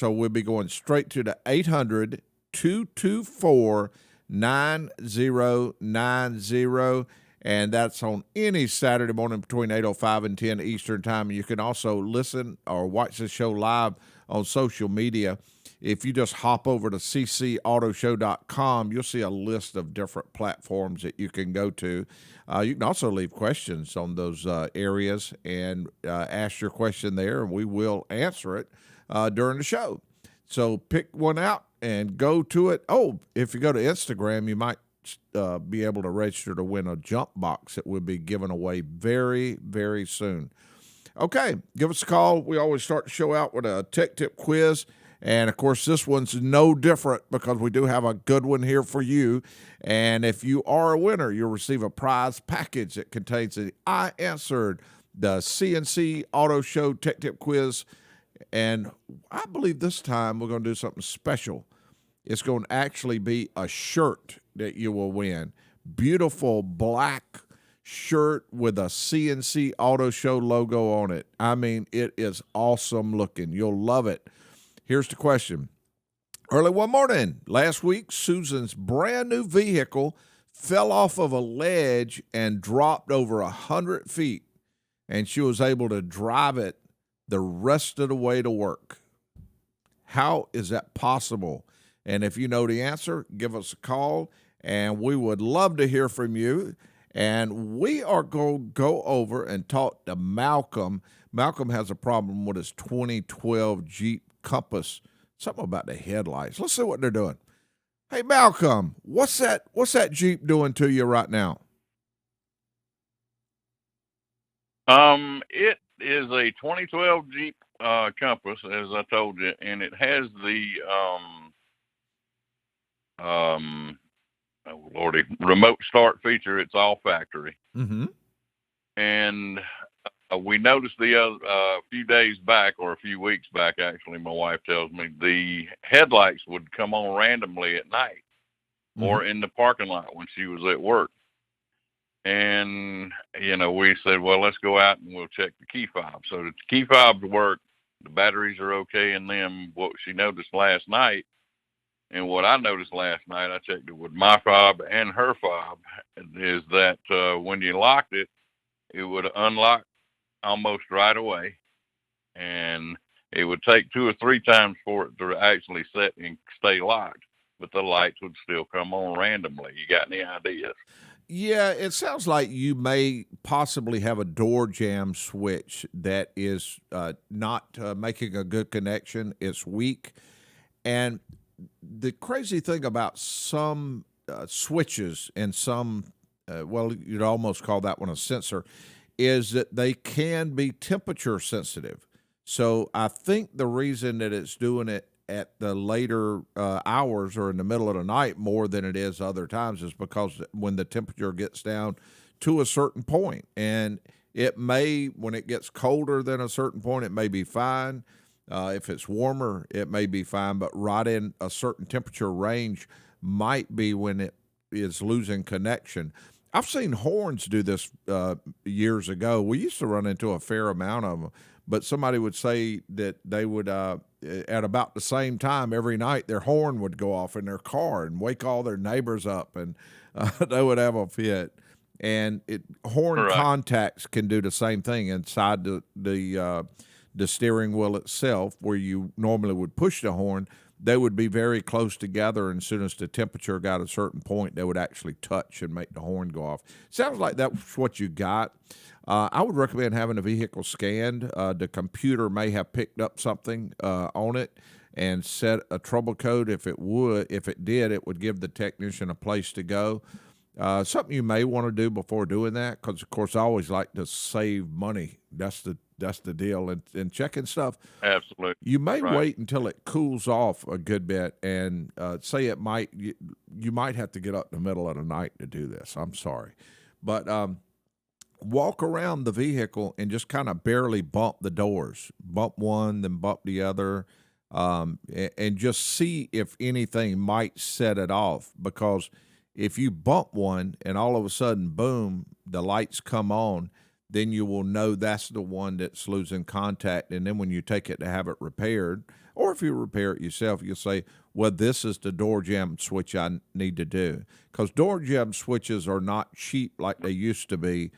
So we'll be going straight to the 800-224-9090. And that's on any Saturday morning between 8:05 and 10 Eastern Time. You can also listen or watch the show live on social media. If you just hop over to ccautoshow.com, you'll see a list of different platforms that you can go to. You can also leave questions on those areas and ask your question there, and we will answer it during the show. So pick one out and go to it. Oh, if you go to Instagram, you might be able to register to win a jump box that will be given away very, very soon. Okay, give us a call. We always start the show out with a tech tip quiz. And, of course, this one's no different because we do have a good one here for you. And if you are a winner, you'll receive a prize package that contains the I Answered, the C&C Auto Show Tech Tip Quiz. And I believe this time we're going to do something special. It's going to actually be a shirt that you will win. Beautiful black shirt with a C&C Auto Show logo on it. I mean, it is awesome looking. You'll love it. Here's the question. Early one morning last week, Susan's brand new vehicle fell off of a ledge and dropped over 100 feet, and she was able to drive it the rest of the way to work. How is that possible? And if you know the answer, give us a call, and we would love to hear from you. And we are going to go over and talk to Malcolm. Malcolm has a problem with his 2012 Jeep Compass, something about the headlights. Let's see what they're doing. Hey, Malcolm, what's that Jeep doing to you right now? It is a 2012 Jeep Compass, as I told you, and it has the oh Lordy, remote start feature. It's all factory. Mm-hmm. And we noticed a few days back, or a few weeks back, actually, my wife tells me, the headlights would come on randomly at night or in the parking lot when she was at work. And, we said, well, let's go out and we'll check the key fob. So the key fobs work, the batteries are okay in them. What she noticed last night, and what I noticed last night, I checked it with my fob and her fob, is that when you locked it, it would unlock almost right away, and it would take 2 or 3 times for it to actually set and stay locked, but the lights would still come on randomly. You got any ideas? Yeah, it sounds like you may possibly have a door jamb switch that is not making a good connection. It's weak. And the crazy thing about some switches and some, well, you'd almost call that one a sensor, is that they can be temperature sensitive. So I think the reason that it's doing it at the later hours or in the middle of the night more than it is other times is because when the temperature gets down to a certain point, and it may, when it gets colder than a certain point, it may be fine. If it's warmer, it may be fine, but right in a certain temperature range might be when it is losing connection. I've seen horns do this years ago. We used to run into a fair amount of them, but somebody would say that they would, at about the same time every night, their horn would go off in their car and wake all their neighbors up, and they would have a fit. And horn contacts can do the same thing inside the steering wheel itself, where you normally would push the horn. They would be very close together, and as soon as the temperature got a certain point, they would actually touch and make the horn go off. Sounds like that's what you got. I would recommend having a vehicle scanned. The computer may have picked up something on it and set a trouble code. If it did, it would give the technician a place to go. Something you may want to do before doing that, because of course I always like to save money. That's the deal. And checking stuff. Absolutely. You may wait until it cools off a good bit, and say you might have to get up in the middle of the night to do this. I'm sorry, but walk around the vehicle and just kind of barely bump the doors. Bump one, then bump the other, and just see if anything might set it off. Because if you bump one and all of a sudden, boom, the lights come on, then you will know that's the one that's losing contact. And then when you take it to have it repaired, or if you repair it yourself, you'll say, well, this is the door jamb switch I need to do. Because door jamb switches are not cheap like they used to be,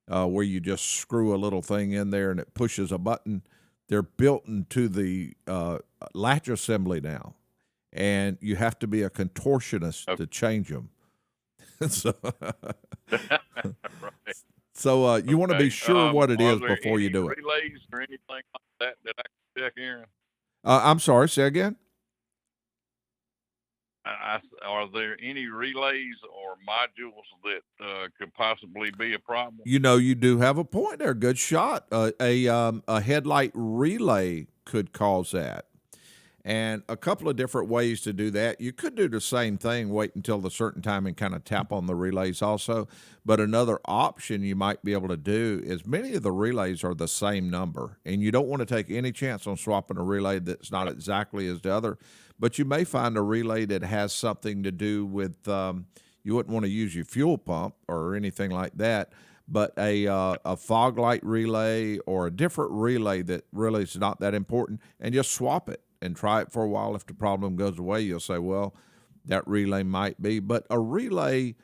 where you just screw a little thing in there and it pushes a button. They're built into the latch assembly now, and you have to be a contortionist to change them. so Right. so you want to be Okay. sure what it Are is there before you any do it. relays or anything like that that I can check in? I'm sorry, say again? Are there any relays or modules that could possibly be a problem? You know, you do have a point there. Good shot. A headlight relay could cause that. And a couple of different ways to do that. You could do the same thing, wait until the certain time and kind of tap on the relays also. But another option you might be able to do is many of the relays are the same number, and you don't want to take any chance on swapping a relay that's not exactly as the other. But you may find a relay that has something to do with you wouldn't want to use your fuel pump or anything like that. But a fog light relay or a different relay that really is not that important, and just swap it and try it for a while. If the problem goes away, you'll say, well, that relay might be. But a relay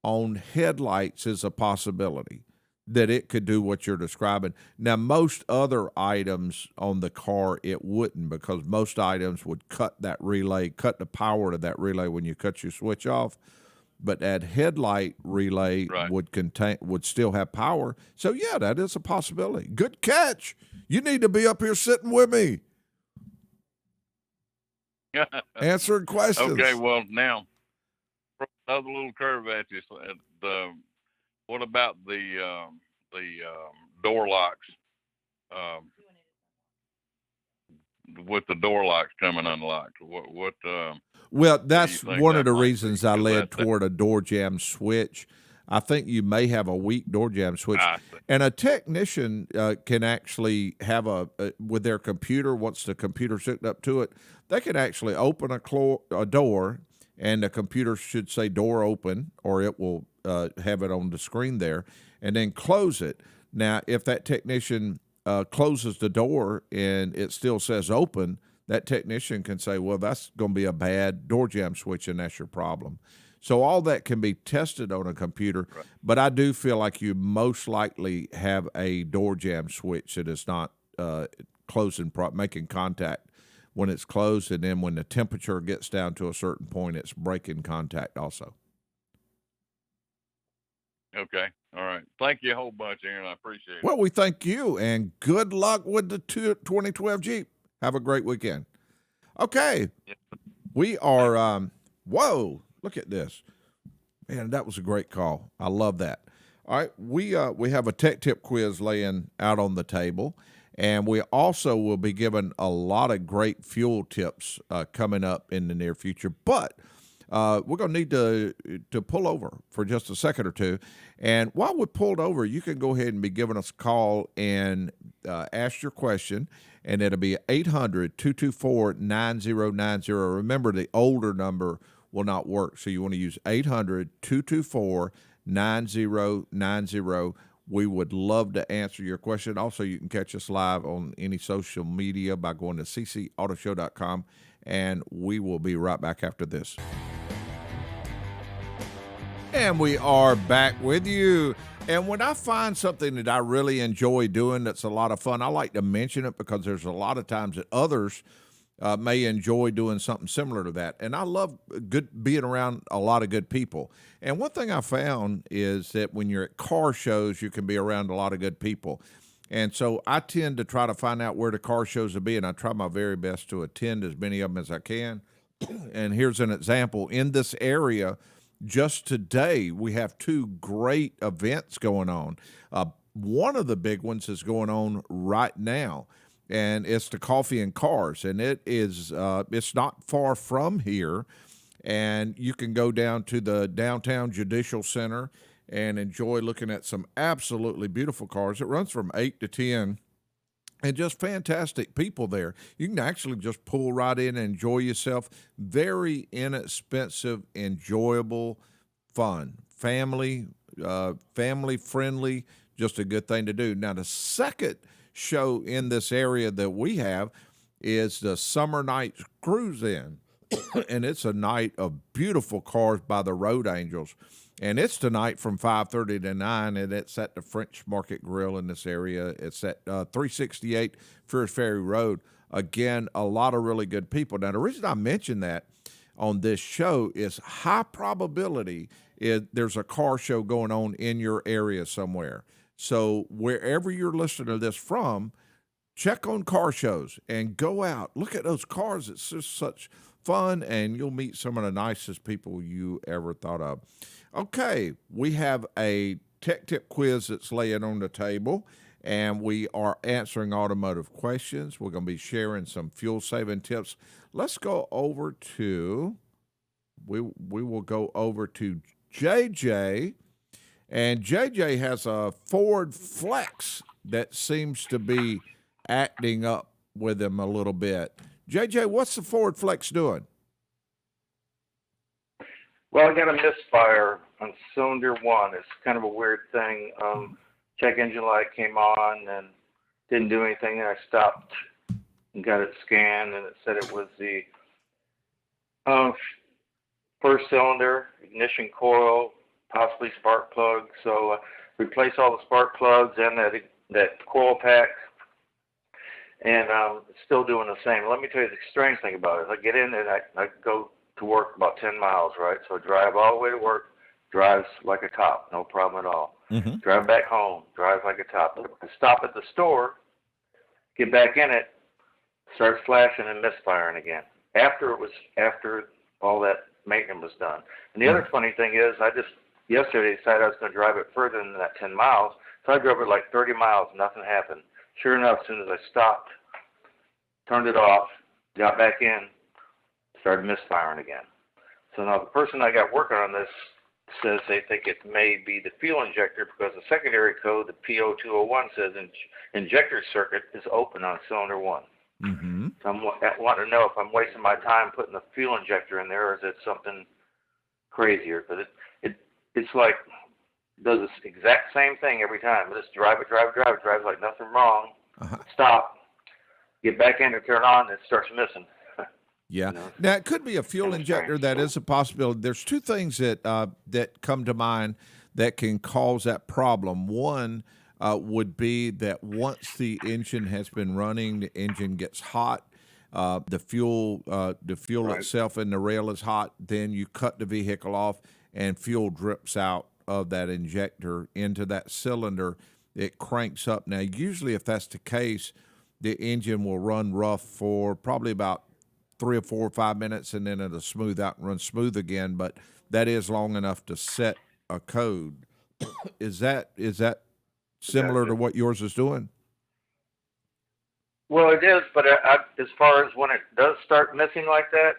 on headlights is a possibility that it could do what you're describing. Now, most other items on the car, it wouldn't, because most items would cut that relay, cut the power to that relay when you cut your switch off. But that headlight relay Right. would still have power. So yeah, that is a possibility. Good catch. You need to be up here sitting with me, answering questions. Okay, well, now, another little curve at you. What about the door locks? With the door locks coming unlocked, what Well, do that's you think one of that the might be? reasons I 'Cause led that toward a door jamb switch. I think you may have a weak door jamb switch, I see. and a technician can actually have with their computer. Once the computer's hooked up to it, they can actually open a door, and the computer should say "door open," or it will have it on the screen there, and then close it. Now, if that technician closes the door and it still says "open," that technician can say, well, that's going to be a bad door jamb switch, and that's your problem. So all that can be tested on a computer, Right. but I do feel like you most likely have a door jamb switch that is not closing, making contact when it's closed, and then when the temperature gets down to a certain point, it's breaking contact also. Okay, all right. Thank you a whole bunch, Aaron. I appreciate it. Well, we thank you, and good luck with the 2012 Jeep. Have a great weekend. Okay, Yeah. we are, whoa, look at this. Man, that was a great call. I love that. All right, we have a tech tip quiz laying out on the table, and we also will be giving a lot of great fuel tips coming up in the near future. But we're going to need to pull over for just a second or two. And while we're pulled over, you can go ahead and be giving us a call and ask your question, and it'll be 800-224-9090. Remember, the older number will not work, so you want to use 800-224-9090. We would love to answer your question. Also, you can catch us live on any social media by going to ccautoshow.com, and we will be right back after this. And we are back with you. And when I find something that I really enjoy doing that's a lot of fun, I like to mention it, because there's a lot of times that others may enjoy doing something similar to that. And I love being around a lot of good people. And one thing I found is that when you're at car shows, you can be around a lot of good people. And so I tend to try to find out where the car shows will be, and I try my very best to attend as many of them as I can. And here's an example. In this area, just today, we have two great events going on. One of the big ones is going on right now, and it's the Coffee and Cars, and it is it's not far from here, and you can go down to the downtown Judicial Center and enjoy looking at some absolutely beautiful cars. It runs from 8 to 10. And just fantastic people there. You can actually just pull right in and enjoy yourself. Very inexpensive, enjoyable, fun, family friendly, just a good thing to do. Now, the second show in this area that we have is the Summer Nights Cruise In. And it's a night of beautiful cars by the Road Angels. And it's tonight from 5:30 to 9, and it's at the French Market Grill in this area. It's at 368 Fierce Ferry Road. Again, a lot of really good people. Now, the reason I mention that on this show is high probability there's a car show going on in your area somewhere. So wherever you're listening to this from, check on car shows and go out. Look at those cars. It's just such fun, and you'll meet some of the nicest people you ever thought of. Okay, we have a tech tip quiz that's laying on the table, and we are answering automotive questions. We're going to be sharing some fuel saving tips. Let's go over to we will go over to JJ, and JJ has a Ford Flex that seems to be acting up with him a little bit. JJ, what's the Ford Flex doing? Well, I got a misfire on cylinder 1. It's kind of a weird thing. Check engine light came on and didn't do anything. And I stopped and got it scanned, and it said it was the first cylinder, ignition coil, possibly spark plug. So replace all the spark plugs and that coil pack, and it's still doing the same. Let me tell you the strange thing about it. I get in and I go to work about 10 miles, right? So I drive all the way to work, drives like a top, no problem at all. Mm-hmm. Drive back home, drives like a top. I stop at the store, get back in it, starts flashing and misfiring again. After all that maintenance was done. And the other funny thing is, I just yesterday decided I was going to drive it further than that 10 miles. So I drove it like 30 miles, nothing happened. Sure enough, as soon as I stopped, turned it off, got back in, started misfiring again. So now the person I got working on this says they think it may be the fuel injector, because the secondary code, the P0201, says injector circuit is open on cylinder 1. Mm-hmm. So I want to know if I'm wasting my time putting the fuel injector in there, or is it something crazier? Because it's like does this exact same thing every time. Just drive it, drives like nothing wrong. Stop, get back in to turn on, and it starts missing. Yeah. Now, it could be a fuel injector. That is a possibility. There's two things that come to mind that can cause that problem. One would be that once the engine has been running, the engine gets hot, the fuel Right. itself in the rail is hot, then you cut the vehicle off and fuel drips out of that injector into that cylinder. It cranks up. Now, usually if that's the case, the engine will run rough for probably about 3 or 4 or 5 minutes, and then it'll smooth out and run smooth again. But that is long enough to set a code. Is that similar to what yours is doing? Well, it is, but as far as when it does start missing like that,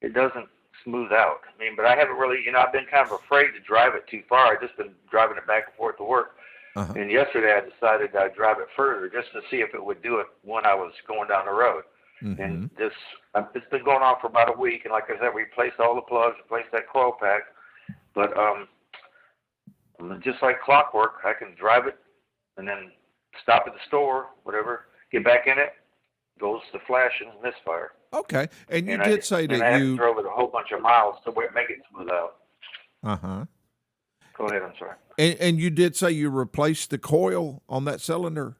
it doesn't smooth out. I mean, but I haven't really, I've been kind of afraid to drive it too far. I've just been driving it back and forth to work. Uh-huh. And yesterday I decided I'd drive it further just to see if it would do it when I was going down the road. Mm-hmm. And it's been going on for about a week. And like I said, we replaced all the plugs, replaced that coil pack. But just like clockwork, I can drive it and then stop at the store, whatever, get back in it, goes to flash and misfire. Okay. And you And did say that I you drove it a whole bunch of miles to make it smooth out. Uh-huh. Go ahead, I'm sorry. And you did say you replaced the coil on that cylinder?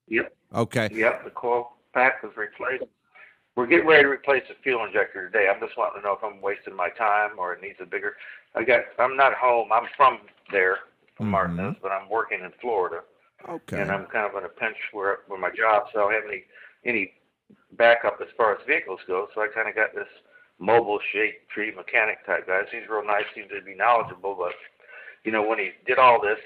Yep. Okay. Yep, the coil pack was replaced. We're getting ready to replace the fuel injector today. I'm just wanting to know if I'm wasting my time or it needs a bigger. I'm not home. I'm from there, from Martinez, but I'm working in Florida. Okay. And I'm kind of in a pinch where my job, so I don't have any backup as far as vehicles go. So I kind of got this mobile shade tree mechanic type guy. He's real nice, seems to be knowledgeable, but when he did all this,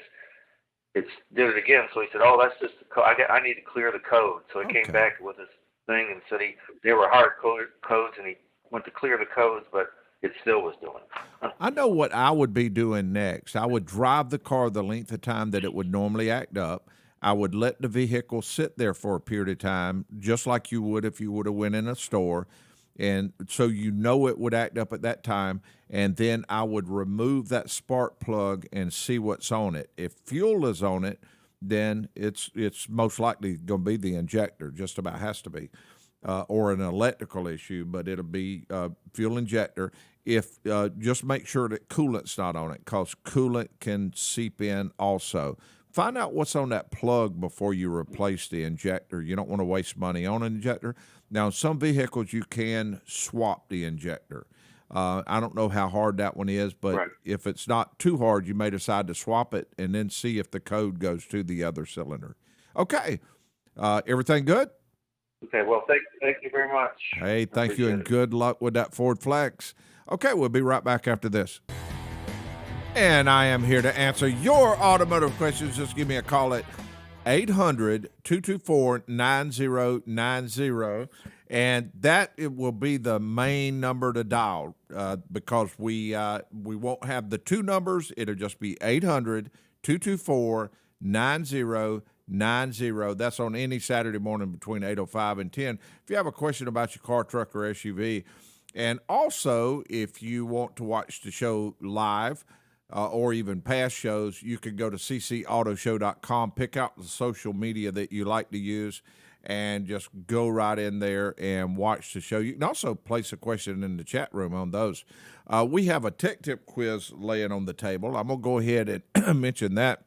did it again. So he said, "Oh, that's just the code. I need to clear the code." So he came back with this thing and said they were hard codes, and he went to clear the codes, but it still was doing it. I know what I would be doing next. I would drive the car the length of time that it would normally act up. I would let the vehicle sit there for a period of time, just like you would if you would have went in a store. and so you know it would act up at that time. And then I would remove that spark plug and see what's on it. If fuel is on it, then it's most likely going to be the injector, just about has to be, or an electrical issue, but it'll be fuel injector. If just make sure that coolant's not on it, because coolant can seep in also. Find out what's on that plug before you replace the injector. You don't want to waste money on an injector. Now, in some vehicles, you can swap the injector. I don't know how hard that one is, but Right. if it's not too hard, you may decide to swap it and then see if the code goes to the other cylinder. Okay. Everything good? Okay, well, thank you very much. Hey, thank you, and Appreciate it. good luck with that Ford Flex. Okay, we'll be right back after this. And I am here to answer your automotive questions. Just give me a call at 800-224-9090. And that it will be the main number to dial because we won't have the two numbers. It'll just be 800-224-9090. That's on any Saturday morning between 8:05 and 10. If you have a question about your car, truck, or SUV, and also if you want to watch the show live, or even past shows, you can go to ccauto.show.com, pick out the social media that you like to use, and just go right in there and watch the show. You can also place a question in the chat room on those. We have a tech tip quiz laying on the table. I'm going to go ahead and mention that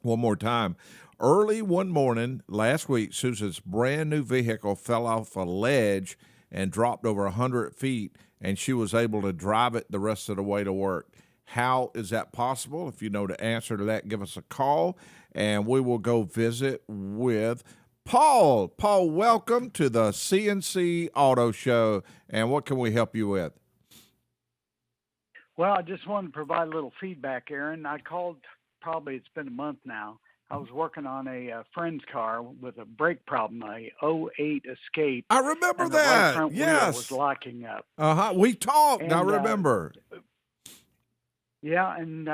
one more time. Early one morning last week, Susan's brand new vehicle fell off a ledge and dropped over 100 feet, and she was able to drive it the rest of the way to work. How is that possible? If you know the answer to that, give us a call, and we will go visit with Paul. Paul, welcome to the C&C Auto Show, and what can we help you with? Well, I just wanted to provide a little feedback, Aaron. I called, probably it's been a month now. I was working on a friend's car with a brake problem, a '08 Escape. I remember and that. The right front wheel Yes. was locking up. We talked. And, I remember. Yeah, and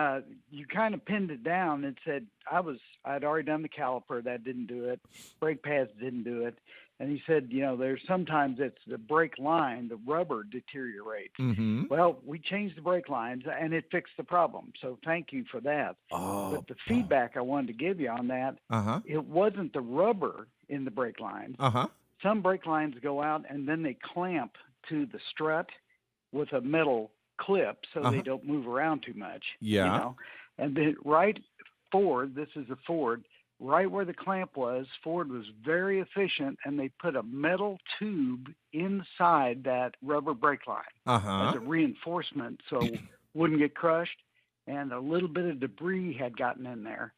you kind of pinned it down and said I'd already done the caliper, that didn't do it. Brake pads didn't do it. And he said, there's sometimes it's the brake line, the rubber deteriorates. Mm-hmm. Well, we changed the brake lines and it fixed the problem. So thank you for that. Oh, But the feedback I wanted to give you on that, it wasn't the rubber in the brake lines. Some brake lines go out and then they clamp to the strut with a metal clip so they don't move around too much. Yeah. And then right Ford, this is a Ford, right where the clamp was, Ford was very efficient, and they put a metal tube inside that rubber brake line as a reinforcement so it wouldn't get crushed, and a little bit of debris had gotten in there.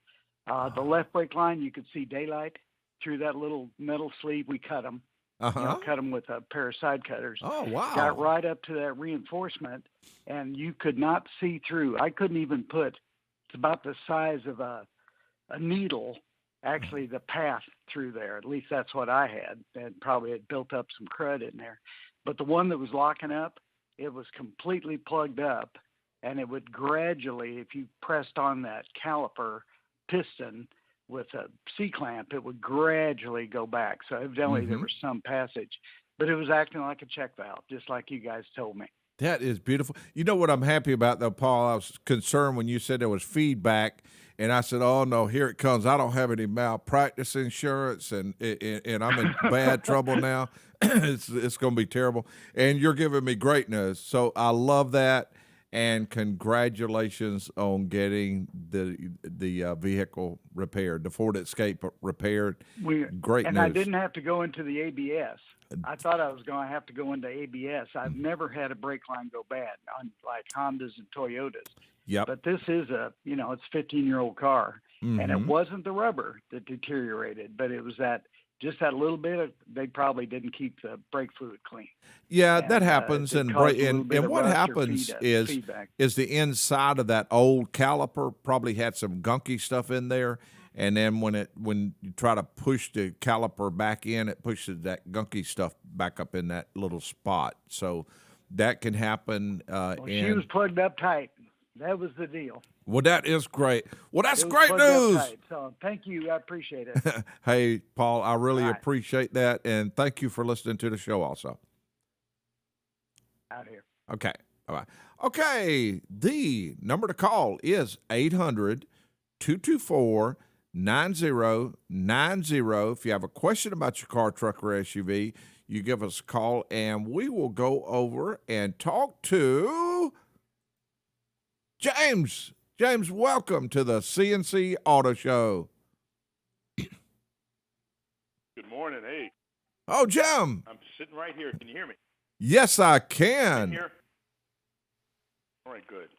The left brake line, you could see daylight through that little metal sleeve. We cut them. Cut them with a pair of side cutters. Oh, wow. Got right up to that reinforcement, and you could not see through. I couldn't even put, it's about the size of a needle, actually, the path through there. At least that's what I had, and probably had built up some crud in there. But the one that was locking up, it was completely plugged up, and it would gradually, if you pressed on that caliper piston with a C-clamp, it would gradually go back. So evidently there was some passage, but it was acting like a check valve, just like you guys told me. That is beautiful. You know what I'm happy about, though, Paul? I was concerned when you said there was feedback, and I said, oh, no, here it comes. I don't have any malpractice insurance, and I'm in bad trouble now. It's going to be terrible. And you're giving me great news. So I love that. And congratulations on getting the vehicle repaired, the Ford Escape repaired. Great news. And I didn't have to go into the ABS. I thought I was going to have to go into ABS. I've never had a brake line go bad on like Hondas and Toyotas. Yep. But this is it's a 15-year-old car, and it wasn't the rubber that deteriorated, but it was just that little bit of, they probably didn't keep the brake fluid clean. Yeah, and that happens. And what happens is the inside of that old caliper probably had some gunky stuff in there. And then when you try to push the caliper back in, it pushes that gunky stuff back up in that little spot. So that can happen. She was plugged up tight. That was the deal. Well, that is great. Well, that's great news. So thank you. I appreciate it. Hey, Paul, I really appreciate that. And thank you for listening to the show also. out here. Okay. All right. Okay. The number to call is 800-224-9090. If you have a question about your car, truck, or SUV, you give us a call, and we will go over and talk to James. James, welcome to the C&C Auto Show. Good morning. Hey. Oh, Jim. I'm sitting right here. Can you hear me? Yes, I Can can. you hear? All right, good.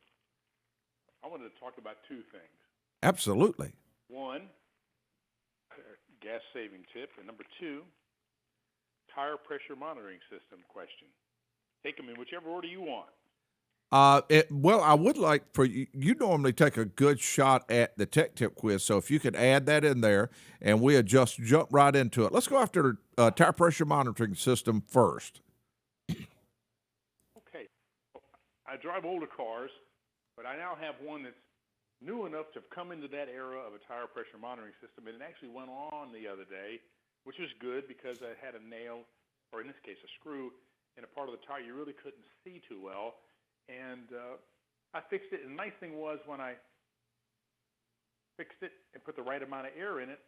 I wanted to talk about two things. Absolutely. One, gas-saving tip, and number two, tire pressure monitoring system question. Take them in whichever order you want. Well, I would like for you. You normally take a good shot at the tech tip quiz, so if you could add that in there, and we'll just jump right into it. Let's go after tire pressure monitoring system first. Okay. I drive older cars, but I now have one that's new enough to have come into that era of a tire pressure monitoring system, and it actually went on the other day, which was good because I had a nail, or in this case a screw, in a part of the tire you really couldn't see too well. And I fixed it, and the nice thing was when I fixed it and put the right amount of air in it,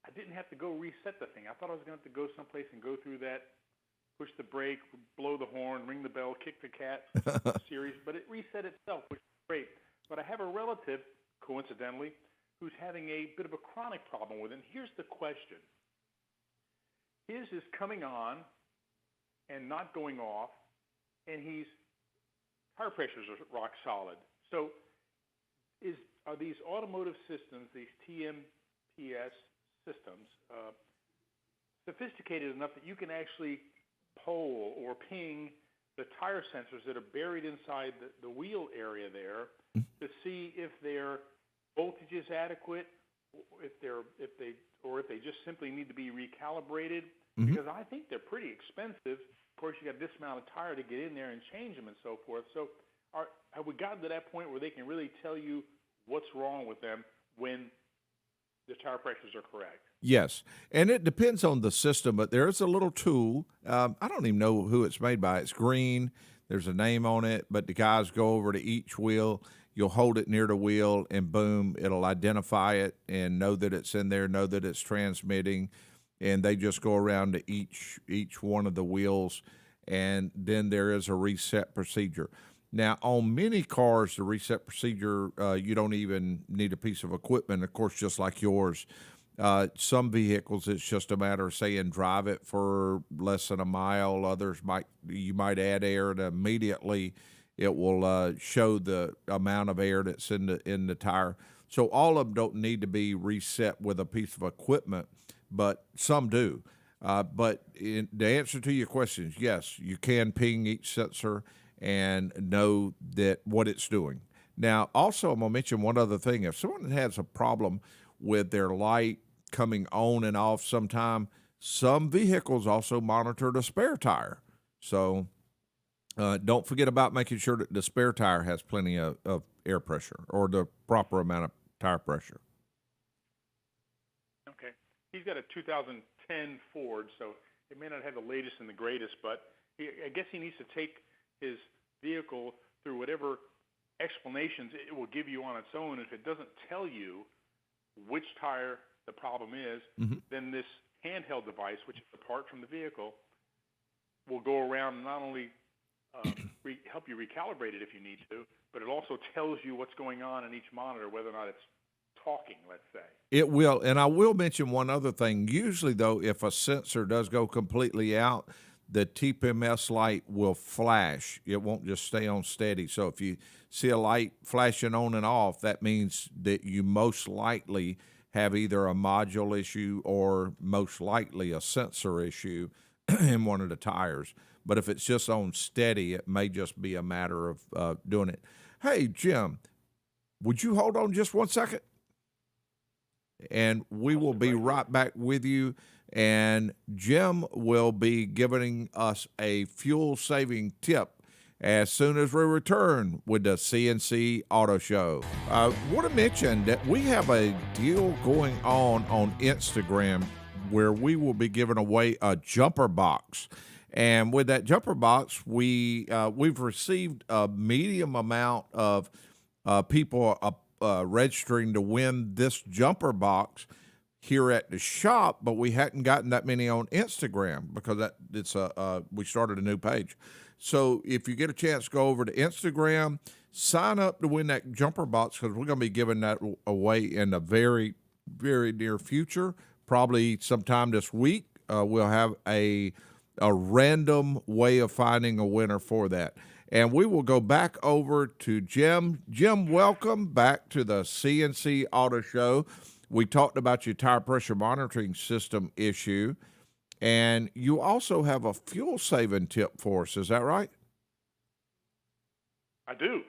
I didn't have to go reset the thing. I thought I was going to have to go someplace and go through that, push the brake, blow the horn, ring the bell, kick the cat series, but it reset itself, which is great. But I have a relative, coincidentally, who's having a bit of a chronic problem with it. And here's the question. His is coming on and not going off, and tire pressures are rock solid. So are these automotive systems, these TMPS systems, sophisticated enough that you can actually poll or ping the tire sensors that are buried inside the wheel area there to see if their voltage is adequate, if they just simply need to be recalibrated? Because I think they're pretty expensive. Of course, you got this amount of tire to get in there and change them and so forth. So have we gotten to that point where they can really tell you what's wrong with them when the tire pressures are correct? Yes, and it depends on the system, but there is a little tool. I don't even know who it's made by. It's green. There's a name on it, but the guys go over to each wheel. You'll hold it near the wheel, and boom, it'll identify it and know that it's in there, know that it's transmitting, and they just go around to each one of the wheels, and then there is a reset procedure. Now, on many cars, the reset procedure, you don't even need a piece of equipment, of course, just like yours. Some vehicles, it's just a matter of saying drive it for less than a mile. Others you might add air, and immediately it will show the amount of air that's in the tire. So all of them don't need to be reset with a piece of equipment, but some do. But the answer to your question is yes, you can ping each sensor and know that what it's doing. Now, also, I'm going to mention one other thing. If someone has a problem with their light coming on and off sometime, some vehicles also monitor the spare tire. So don't forget about making sure that the spare tire has plenty of air pressure or the proper amount of tire pressure. Okay. He's got a 2010 Ford, so it may not have the latest and the greatest, but I guess he needs to take his vehicle through whatever explanations it will give you on its own. If it doesn't tell you which tire the problem is, then this handheld device, which is apart from the vehicle, will go around and not only help you recalibrate it if you need to, but it also tells you what's going on in each monitor, whether or not it's talking, let's say. It will, and I will mention one other thing. Usually, though, if a sensor does go completely out, the TPMS light will flash. It won't just stay on steady. So if you see a light flashing on and off, that means that you most likely have either a module issue or most likely a sensor issue in one of the tires. But if it's just on steady, it may just be a matter of doing it. Hey, Jim, would you hold on just 1 second? And we will be right back with you. And Jim will be giving us a fuel-saving tip as soon as we return with the C&C Auto Show. I want to mention that we have a deal going on Instagram where we will be giving away a jumper box. And with that jumper box, we've received a medium amount of people registering to win this jumper box here at the shop, but we hadn't gotten that many on Instagram because we started a new page. So if you get a chance, go over to Instagram, sign up to win that jumper box because we're going to be giving that away in the very, very near future. Probably sometime this week, we'll have a random way of finding a winner for that. And we will go back over to Jim. Jim, welcome back to the C&C Auto Show. We talked about your tire pressure monitoring system issue, and you also have a fuel-saving tip for us. Is that right? I do.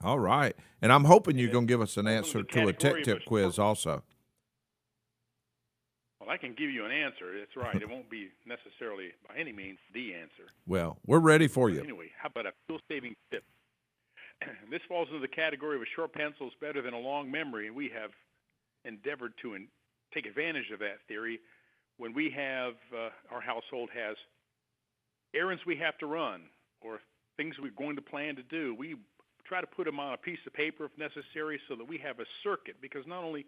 All right. And I'm hoping you're going to give us an answer to a tech tip quiz also. Well, I can give you an answer. That's right. It won't be necessarily by any means the answer. Well, we're ready for you. Anyway, how about a fuel-saving tip? This falls into the category of a short pencil is better than a long memory, and we have endeavored to take advantage of that theory when we have our household has errands we have to run or things we're going to plan to do. We try to put them on a piece of paper if necessary so that we have a circuit, because not only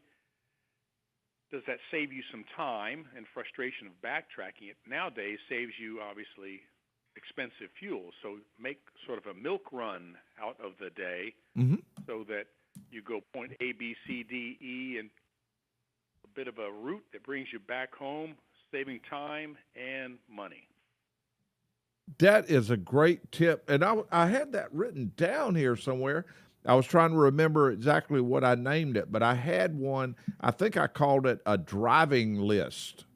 does that save you some time and frustration of backtracking, it nowadays saves you obviously expensive fuel. So make sort of a milk run out of the day so that you go point A, B, C, D, E, and a bit of a route that brings you back home, saving time and money. That is a great tip. And I had that written down here somewhere. I was trying to remember exactly what I named it, but I had one. I think I called it a driving list.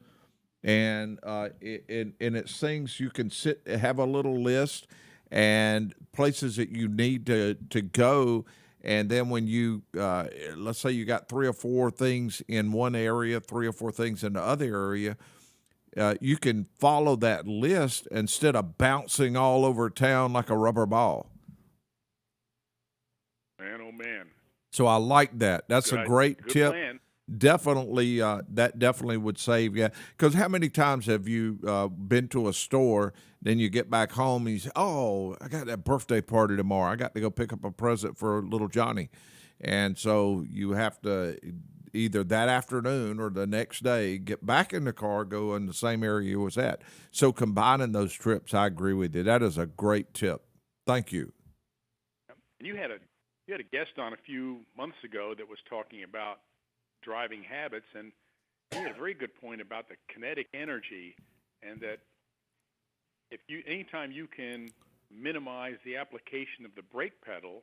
And it's things you can have a little list and places that you need to go. And then when you, let's say you got 3 or 4 things in one area, 3 or 4 things in the other area, you can follow that list instead of bouncing all over town like a rubber ball. Man, oh man. So I like that. That's a great tip. Plan. Definitely, that definitely would save you. Because how many times have you been to a store, then you get back home and you say, oh, I got that birthday party tomorrow. I got to go pick up a present for little Johnny. And so you have to either that afternoon or the next day get back in the car, go in the same area you was at. So combining those trips, I agree with you. That is a great tip. Thank you. And you had a guest on a few months ago that was talking about driving habits, and he had a very good point about the kinetic energy, and that anytime you can minimize the application of the brake pedal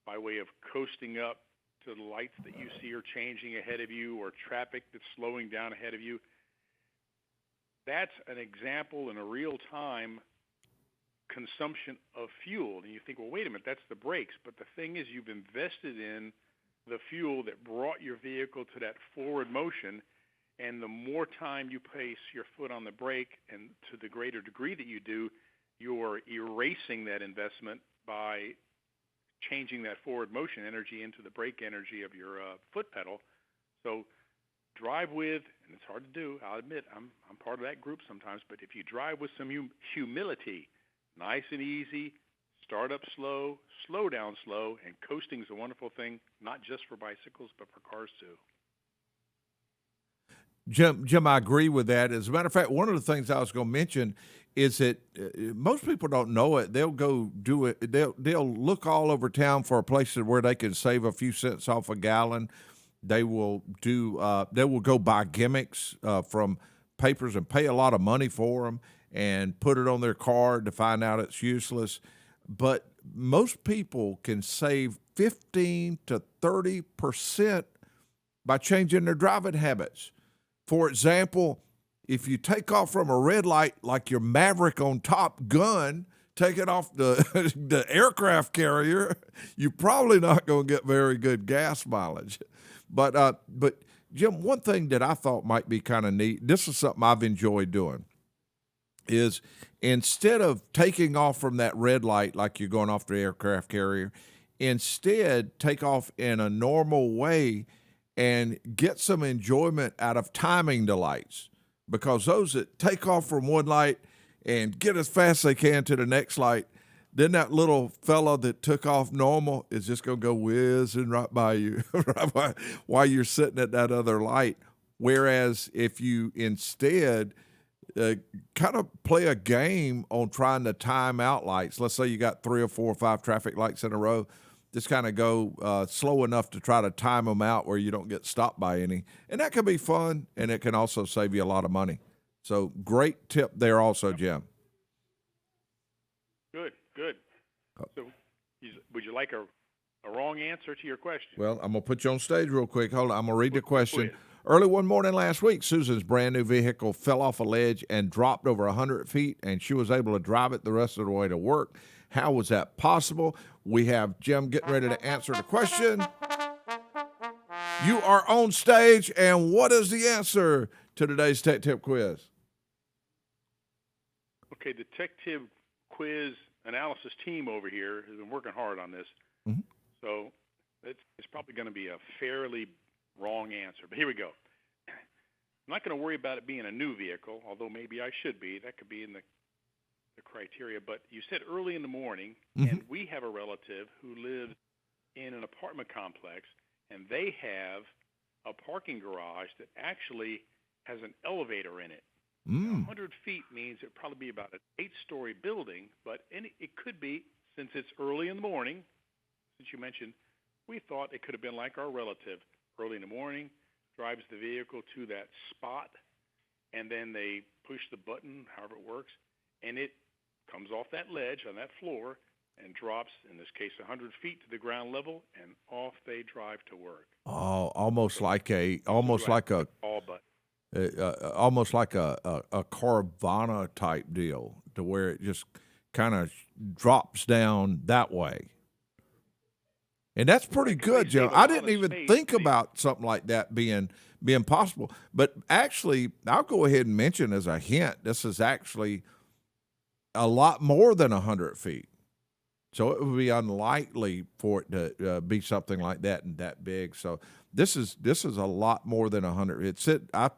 by way of coasting up to the lights that you see are changing ahead of you or traffic that's slowing down ahead of you, that's an example in a real-time consumption of fuel. And you think, well, wait a minute, that's the brakes. But the thing is, you've invested in the fuel that brought your vehicle to that forward motion, and the more time you place your foot on the brake, and to the greater degree that you do, you're erasing that investment by changing that forward motion energy into the brake energy of your foot pedal. So drive with, and it's hard to do, I'll admit, I'm part of that group sometimes, but if you drive with some humility, nice and easy, start up slow, slow down slow, and coasting is a wonderful thing, not just for bicycles, but for cars too. Jim, I agree with that. As a matter of fact, one of the things I was going to mention is that most people don't know it. They'll go do it. They'll look all over town for a place where they can save a few cents off a gallon. They will do. They will go buy gimmicks from papers and pay a lot of money for them and put it on their card to find out it's useless. But most people can save 15 to 30% by changing their driving habits. For example, if you take off from a red light like your Maverick on Top Gun, taking off the aircraft carrier, you're probably not going to get very good gas mileage. But Jim, one thing that I thought might be kind of neat, this is something I've enjoyed doing, is instead of taking off from that red light like you're going off the aircraft carrier, instead take off in a normal way and get some enjoyment out of timing the lights. Because those that take off from one light and get as fast as they can to the next light, then that little fella that took off normal is just going to go whizzing right by you while you're sitting at that other light. Whereas if you instead kind of play a game on trying to time out lights, let's say you got 3 or 4 or 5 traffic lights in a row, just kind of go slow enough to try to time them out where you don't get stopped by any. And that can be fun, and it can also save you a lot of money. So great tip there also, Jim. Good. So would you like a wrong answer to your question? Well, I'm going to put you on stage real quick. Hold on. I'm going to read the question. Early one morning last week, Susan's brand new vehicle fell off a ledge and dropped over 100 feet, and she was able to drive it the rest of the way to work. How was that possible? We have Jim getting ready to answer the question. You are on stage, and what is the answer to today's Tech Tip quiz? Okay, the Tech Tip quiz analysis team over here has been working hard on this. Mm-hmm. So it's probably going to be a fairly wrong answer. But here we go. I'm not going to worry about it being a new vehicle, although maybe I should be. That could be in the criteria. But you said early in the morning, and we have a relative who lives in an apartment complex, and they have a parking garage that actually has an elevator in it. 100 feet means it would probably be about an 8-story building, but it could be, since it's early in the morning, since you mentioned, we thought it could have been like our relative. Early in the morning, drives the vehicle to that spot, and then they push the button, however it works, and it comes off that ledge on that floor and drops, in this case, 100 feet to the ground level, and off they drive to work. Oh, almost like a Carvana type deal, to where it just kind of drops down that way. And that's pretty good, Joe. I didn't even think about something like that being possible. But actually, I'll go ahead and mention as a hint, this is actually a lot more than 100 feet. So it would be unlikely for it to be something like that and that big. So this is a lot more than 100. I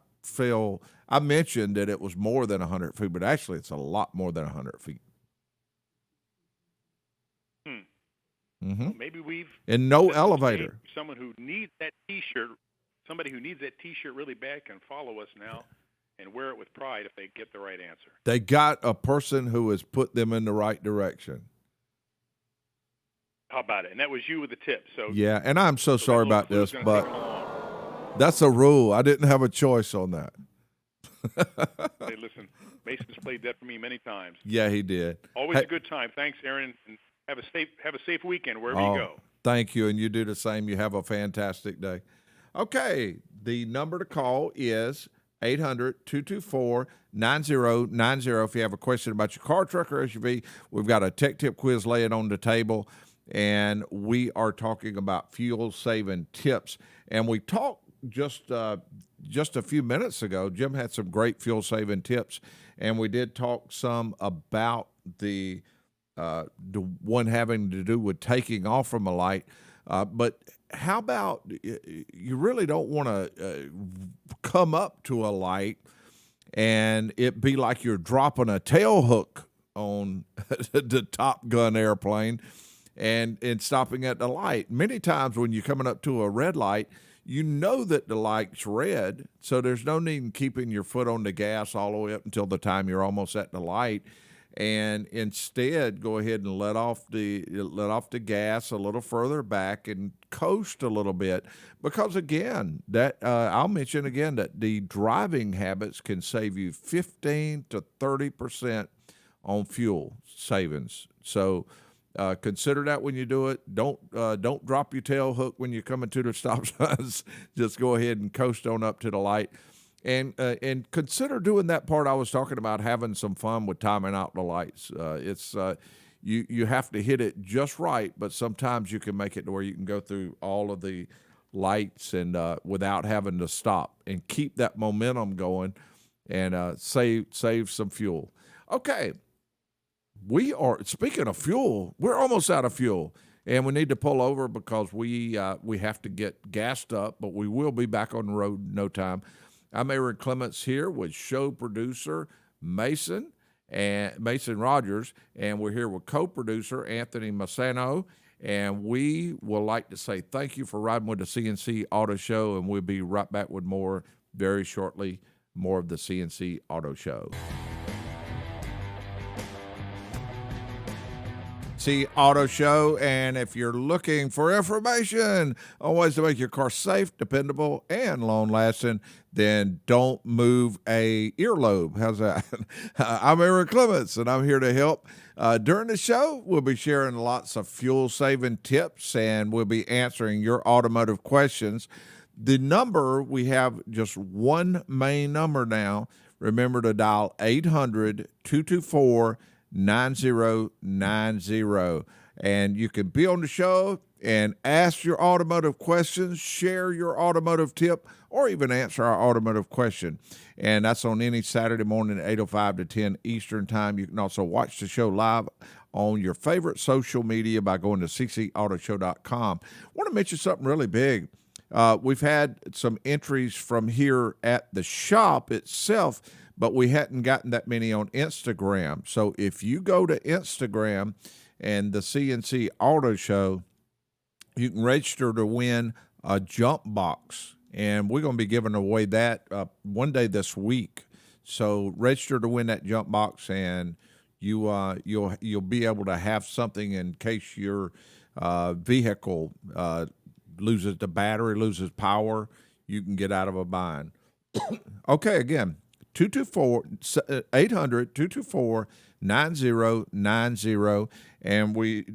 mentioned that it was more than 100 feet, but actually it's a lot more than 100 feet. Mm-hmm. Well, maybe we've and no elevator. Someone who needs that T-shirt, somebody who needs that T-shirt really bad can follow us now and wear it with pride if they get the right answer. They got a person who has put them in the right direction. How about it? And that was you with the tip. So yeah, and I'm so sorry about this, but that's a rule. I didn't have a choice on that. Hey, listen, Mason's played that for me many times. Yeah, he did. Always a good time. Thanks, Aaron. And have a safe weekend wherever you go. Thank you, and you do the same. You have a fantastic day. Okay, the number to call is 800-224-9090. If you have a question about your car, truck, or SUV, we've got a Tech Tip quiz laying on the table, and we are talking about fuel-saving tips. And we talked just a few minutes ago. Jim had some great fuel-saving tips, and we did talk some about the one having to do with taking off from a light. But how about you really don't want to come up to a light and it be like you're dropping a tail hook on the Top Gun airplane and stopping at the light. Many times when you're coming up to a red light, you know that the light's red, so there's no need in keeping your foot on the gas all the way up until the time you're almost at the light. And instead, go ahead and let off the gas a little further back and coast a little bit, because again, that I'll mention again that the driving habits can save you 15 to 30% on fuel savings. So consider that when you do it. Don't drop your tail hook when you're coming to the stop signs. Just go ahead and coast on up to the light. And consider doing that part I was talking about, having some fun with timing out the lights. You have to hit it just right, but sometimes you can make it to where you can go through all of the lights and without having to stop, and keep that momentum going and save some fuel. Okay, speaking of fuel, we're almost out of fuel. And we need to pull over because we have to get gassed up, but we will be back on the road in no time. I'm Aaron Clements here with show producer Mason, and Mason Rogers, and we're here with co-producer Anthony Massano. And we would like to say thank you for riding with the C&C Auto Show, and we'll be right back with more very shortly, more of the C&C Auto Show. C Auto Show, and if you're looking for information on ways to make your car safe, dependable, and long-lasting, then don't move a earlobe. How's that? I'm Aaron Clements, and I'm here to help. During the show, we'll be sharing lots of fuel-saving tips, and we'll be answering your automotive questions. The number, we have just one main number now. Remember to dial 800-224-9090, and you can be on the show and ask your automotive questions, share your automotive tip, or even answer our automotive question. And that's on any Saturday morning at 8:05 to 10 Eastern Time. You can also watch the show live on your favorite social media by going to ccautoshow.com. I want to mention something really big. We've had some entries from here at the shop itself, but we hadn't gotten that many on Instagram. So if you go to Instagram and the C&C Auto Show, you can register to win a jump box. And we're going to be giving away that one day this week. So register to win that jump box, and you'll be able to have something in case your vehicle loses the battery, loses power. You can get out of a bind. Okay, again, 800-224-9090, and we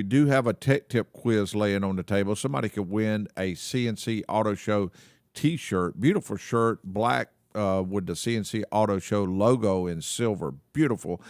do have a tech tip quiz laying on the table. Somebody could win a C&C Auto Show T-shirt, beautiful shirt, black with the C&C Auto Show logo in silver, beautiful.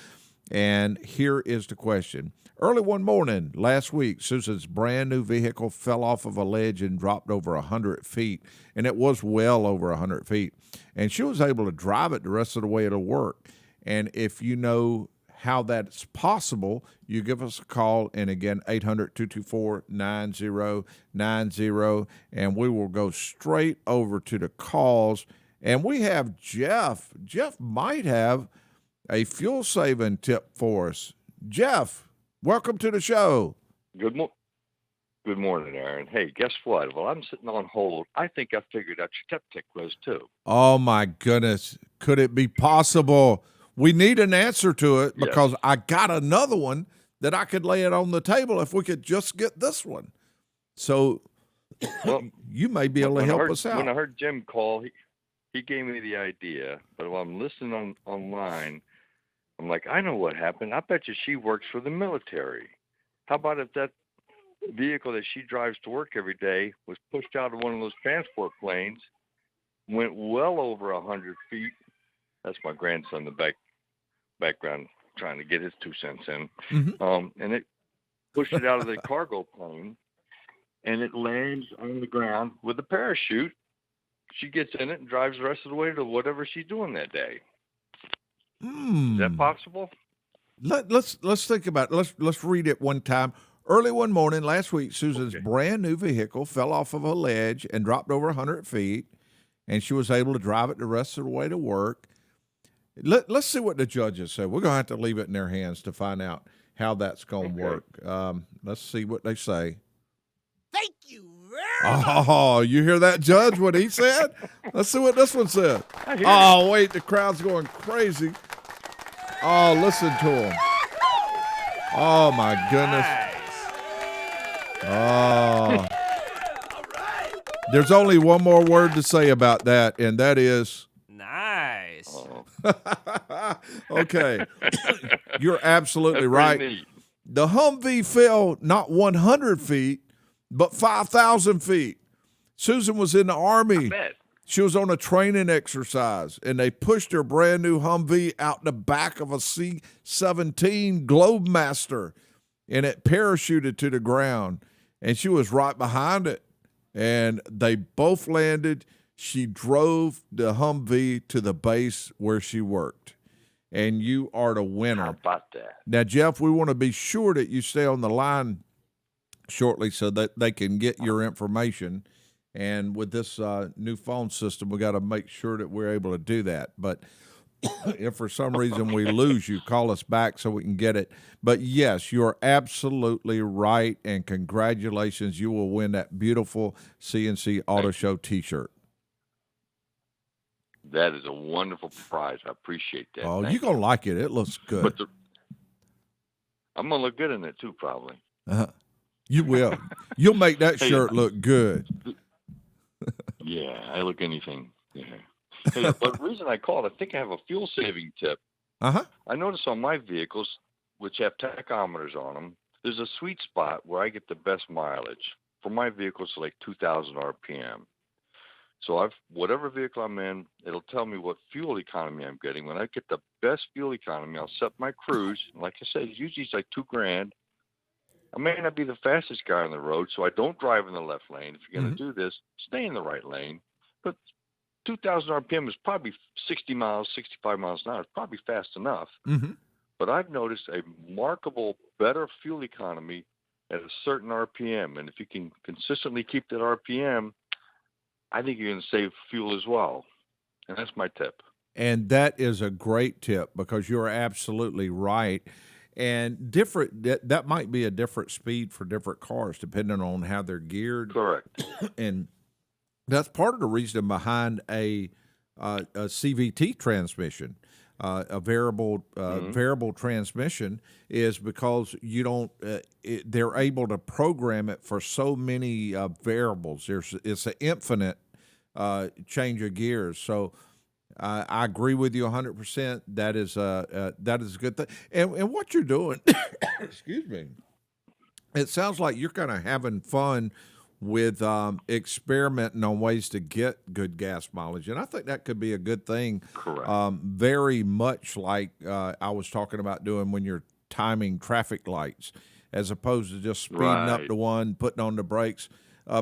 And here is the question. Early one morning last week, Susan's brand new vehicle fell off of a ledge and dropped over 100 feet, and it was well over 100 feet. And she was able to drive it the rest of the way to work. And if you know how that's possible, you give us a call, and again, 800-224-9090, and we will go straight over to the calls. And we have Jeff. Jeff might have a fuel-saving tip for us. Jeff, welcome to the show. Good morning, Aaron. Hey, guess what? Well, I'm sitting on hold. I think I figured out your tip quiz, too. Oh, my goodness. Could it be possible? We need an answer to it because Yes. I got another one that I could lay it on the table if we could just get this one. So Well, you may be able to help us out. When I heard Jim call, he gave me the idea. But while I'm listening online, I'm like, I know what happened. I bet you she works for the military. How about if that vehicle that she drives to work every day was pushed out of one of those transport planes, went well over 100 feet. That's my grandson in the background trying to get his 2 cents in. Mm-hmm. And it pushed it out of the cargo plane, and it lands on the ground with a parachute. She gets in it and drives the rest of the way to whatever she's doing that day. Is that possible? Let's think about it. Let's read it one time. Early one morning last week, Susan's brand new vehicle fell off of a ledge and dropped over 100 feet, and she was able to drive it the rest of the way to work. Let's see what the judges say. We're going to have to leave it in their hands to find out how that's going to work. Let's see what they say. Thank you very much. Oh, you hear that, Judge, what he said? Let's see what this one said. Oh, wait, the crowd's going crazy. Oh, listen to him. Oh, my goodness. Oh. There's only one more word to say about that, and that is Nice. Oh, okay. You're absolutely that's right. pretty neat. The Humvee fell not 100 feet, but 5,000 feet. Susan was in the Army. I bet. She was on a training exercise, and they pushed her brand new Humvee out the back of a C-17 Globemaster, and it parachuted to the ground, and she was right behind it, and they both landed. She drove the Humvee to the base where she worked, and you are the winner. How about that? Now, Jeff, we want to be sure that you stay on the line shortly so that they can get your information. And with this new phone system, we got to make sure that we're able to do that. But If for some reason we lose you, call us back so we can get it. But yes, you're absolutely right, and congratulations. You will win that beautiful C&C Auto Show T-shirt. That is a wonderful prize. I appreciate that. Oh, Thank you're going to like it. It looks good. But I'm going to look good in it too, probably. You will. You'll make that Hey, shirt look good. Yeah, I look anything. Yeah. Hey, but the reason I called, I think I have a fuel saving tip. Uh-huh. I notice on my vehicles, which have tachometers on them, there's a sweet spot where I get the best mileage. For my vehicles, like 2,000 RPM. So whatever vehicle I'm in, it'll tell me what fuel economy I'm getting. When I get the best fuel economy, I'll set my cruise. Like I said, usually it's like $2,000. I may not be the fastest guy on the road, so I don't drive in the left lane. If you're going to do this, stay in the right lane. But 2,000 RPM is probably 60 miles, 65 miles an hour. It's probably fast enough. Mm-hmm. But I've noticed a remarkable better fuel economy at a certain RPM. And if you can consistently keep that RPM, I think you're going to save fuel as well. And that's my tip. And that is a great tip because you're absolutely right. And that might be a different speed for different cars depending on how they're geared. Correct. And that's part of the reason behind a CVT transmission, a variable transmission, is because you don't. They're able to program it for so many variables. It's an infinite change of gears. So I agree with you 100%. That is a good thing. And what you're doing, excuse me, it sounds like you're kind of having fun with experimenting on ways to get good gas mileage. And I think that could be a good thing. Correct. Very much like I was talking about doing when you're timing traffic lights, as opposed to just speeding up to one, putting on the brakes.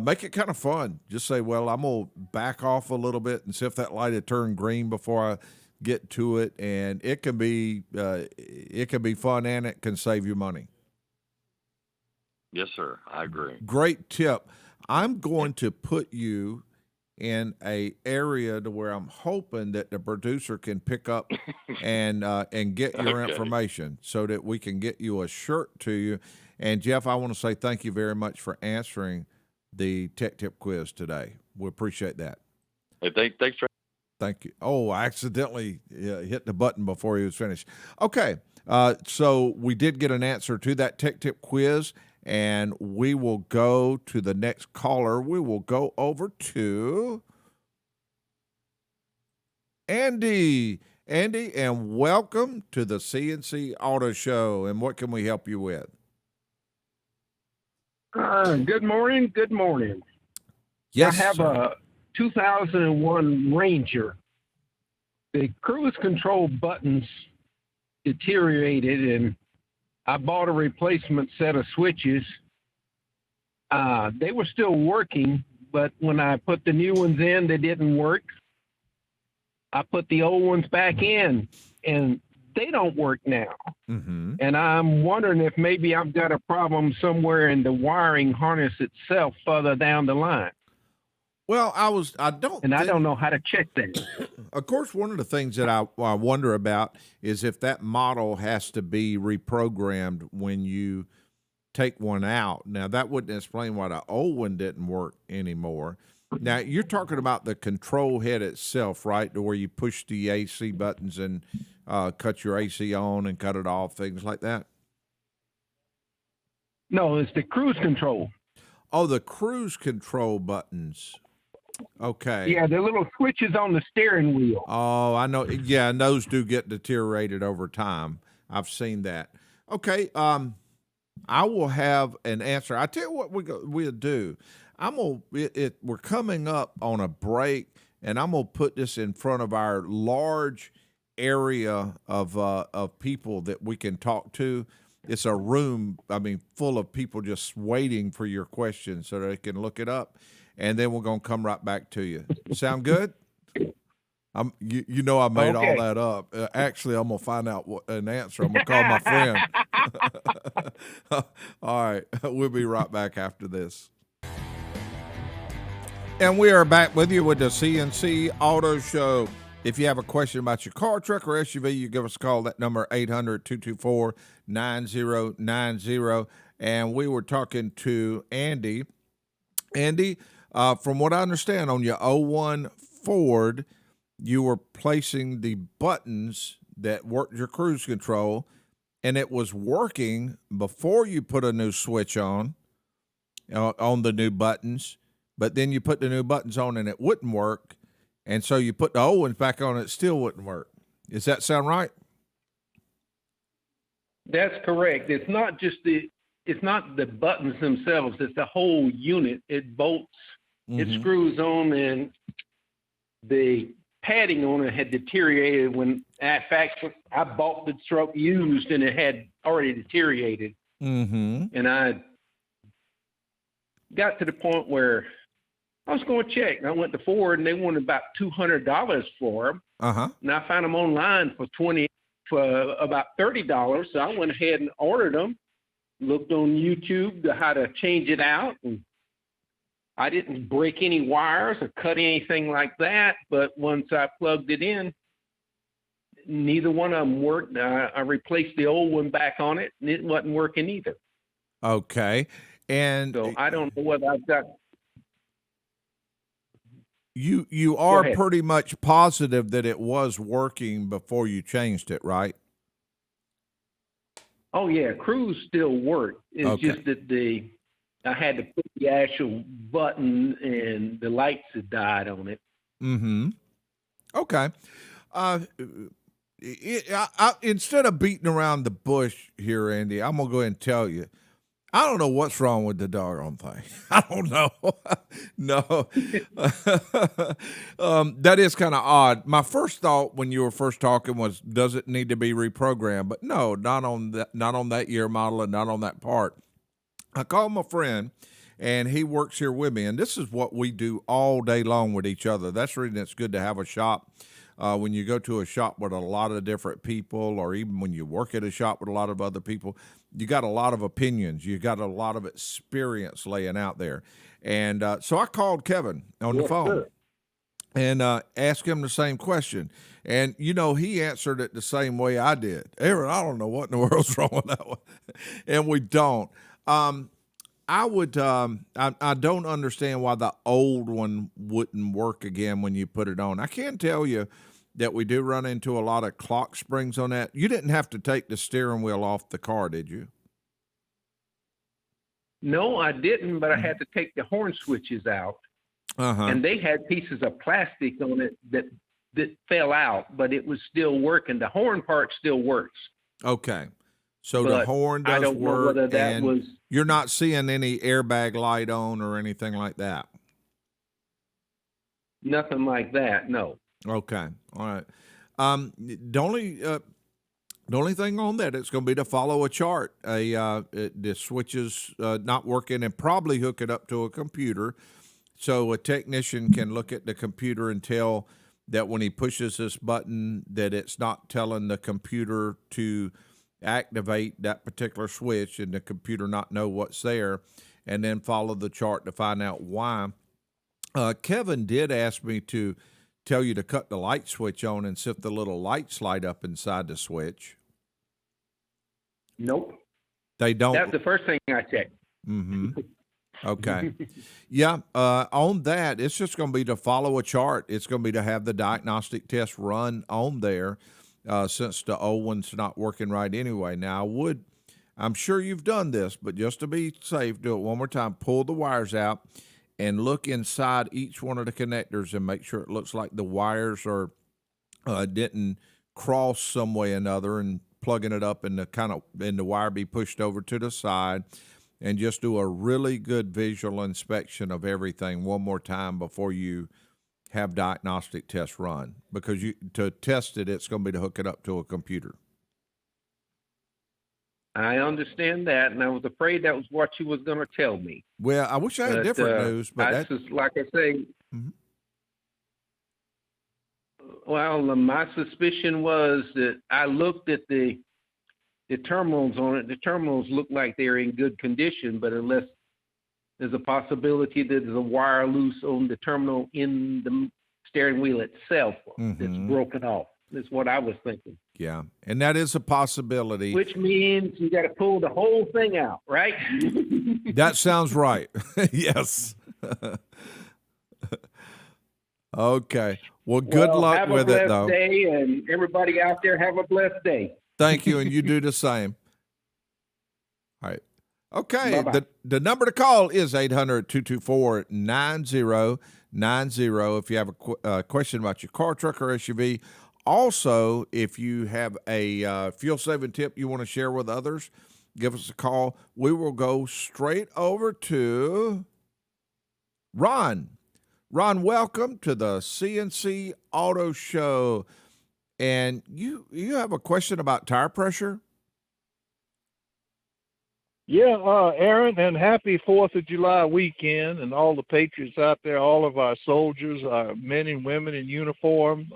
Make it kind of fun. Just say, well, I'm going to back off a little bit and see if that light had turned green before I get to it. And it can be fun, and it can save you money. Yes, sir. I agree. Great tip. I'm going to put you in a area to where I'm hoping that the producer can pick up and get your information so that we can get you a shirt to you. And Jeff, I want to say thank you very much for answering the Tech Tip quiz today. We appreciate that. Hey, thanks for. Thank you. Oh, I accidentally hit the button before he was finished. Okay, so we did get an answer to that Tech Tip quiz, and we will go to the next caller. We will go over to Andy. Andy, and welcome to the C&C Auto Show. And what can we help you with? Good morning. Good morning. Yes, I have a 2001 Ranger. The cruise control buttons deteriorated, and I bought a replacement set of switches. They were still working, but when I put the new ones in, they didn't work. I put the old ones back in, and they don't work now. Mm-hmm. And I'm wondering if maybe I've got a problem somewhere in the wiring harness itself further down the line. Well, I don't know how to check that. Of course, one of the things that I wonder about is if that model has to be reprogrammed when you take one out. Now, that wouldn't explain why the old one didn't work anymore. Now, you're talking about the control head itself, right, to where you push the AC buttons and cut your AC on and cut it off, things like that? No, it's the cruise control. Oh, the cruise control buttons. Okay. Yeah, the little switches on the steering wheel. Oh, I know. Yeah, and those do get deteriorated over time. I've seen that. Okay. I will have an answer. I tell you what we'll do. We're coming up on a break, and I'm gonna put this in front of our large area of people that we can talk to. It's a room, full of people just waiting for your questions so they can look it up, and then we're gonna come right back to you. Sound good? I made all that up. Actually, I'm gonna find out an answer. I'm gonna call my friend. All right, we'll be right back after this. And we are back with you with the C&C Auto Show. If you have a question about your car, truck, or SUV, you give us a call. That number, 800-224-9090. And we were talking to Andy. Andy, from what I understand, on your '01 Ford, you were placing the buttons that worked your cruise control, and it was working before you put a new switch on the new buttons, but then you put the new buttons on and it wouldn't work, and so you put the old ones back on, it still wouldn't work. Does that sound right? That's correct. It's not the buttons themselves. It's the whole unit. It bolts, it screws on, and the padding on it had deteriorated when, in fact, I bought the truck used and it had already deteriorated. And I got to the point where I was going to check. And I went to Ford and they wanted about $200 for them. And I found them online for about $30. So I went ahead and ordered them. Looked on YouTube to how to change it out, and I didn't break any wires or cut anything like that. But once I plugged it in, neither one of them worked. I replaced the old one back on it, and it wasn't working either. Okay, and so I don't know whether I've got. You are pretty much positive that it was working before you changed it, right? Oh yeah, cruise still worked. It's just that I had to put the actual button and the lights had died on it. Okay. Instead of beating around the bush here, Andy, I'm gonna go ahead and tell you, I don't know what's wrong with the doggone thing. I don't know. No. That is kind of odd. My first thought when you were first talking was, does it need to be reprogrammed? But no, not on that year model and not on that part. I called my friend, and he works here with me, and this is what we do all day long with each other. That's the reason it's good to have a shop. When you go to a shop with a lot of different people, or even when you work at a shop with a lot of other people, you got a lot of opinions. You got a lot of experience laying out there. And so I called Kevin on the phone and asked him the same question. And, he answered it the same way I did. Aaron, I don't know what in the world's wrong with that one. And we don't. I don't understand why the old one wouldn't work again when you put it on. I can tell you that we do run into a lot of clock springs on that. You didn't have to take the steering wheel off the car, did you? No, I didn't, but I had to take the horn switches out. And they had pieces of plastic on it that fell out, but it was still working. The horn part still works. Okay. So the horn does I don't work, know whether that and was... you're not seeing any airbag light on or anything like that? Nothing like that, no. Okay, all right. The only thing on that, it's going to be to follow a chart. The switches not working, and probably hook it up to a computer, so a technician can look at the computer and tell that when he pushes this button that it's not telling the computer to activate that particular switch, and the computer not know what's there, and then follow the chart to find out why. Kevin did ask me to tell you to cut the light switch on and see if the little lights light up inside the switch. Nope. They don't. That's the first thing I checked. Okay. Yeah. On that, it's just going to be to follow a chart. It's going to be to have the diagnostic test run on there, since the old one's not working right anyway. Now, I'm sure you've done this, but just to be safe, do it one more time. Pull the wires out and look inside each one of the connectors and make sure it looks like the wires are didn't cross some way or another, and plugging it up and the wire be pushed over to the side, and just do a really good visual inspection of everything one more time before you have diagnostic tests run, because to test it, it's going to be to hook it up to a computer. I understand that, and I was afraid that was what you was going to tell me. Well, I wish I had different news, but that's just like I say. Well, my suspicion was that I looked at the terminals on it. The terminals look like they're in good condition, but unless there's a possibility that there's a wire loose on the terminal in the steering wheel itself that's Mhm. broken off. That's what I was thinking. Yeah, and that is a possibility. Which means you got to pull the whole thing out, right? That sounds right. Yes. Okay. Well, good luck have with a it, blessed though. day, and everybody out there have a blessed day. Thank you, and you do the same. All right. Okay. Bye-bye. The number to call is 800-224-9090 if you have a question about your car, truck, or SUV. Also, if you have a fuel-saving tip you want to share with others, give us a call. We will go straight over to Ron. Ron, welcome to the C&C Auto Show. And you have a question about tire pressure? Yeah, Aaron, and happy 4th of July weekend, and all the patriots out there, all of our soldiers, our men and women in uniform.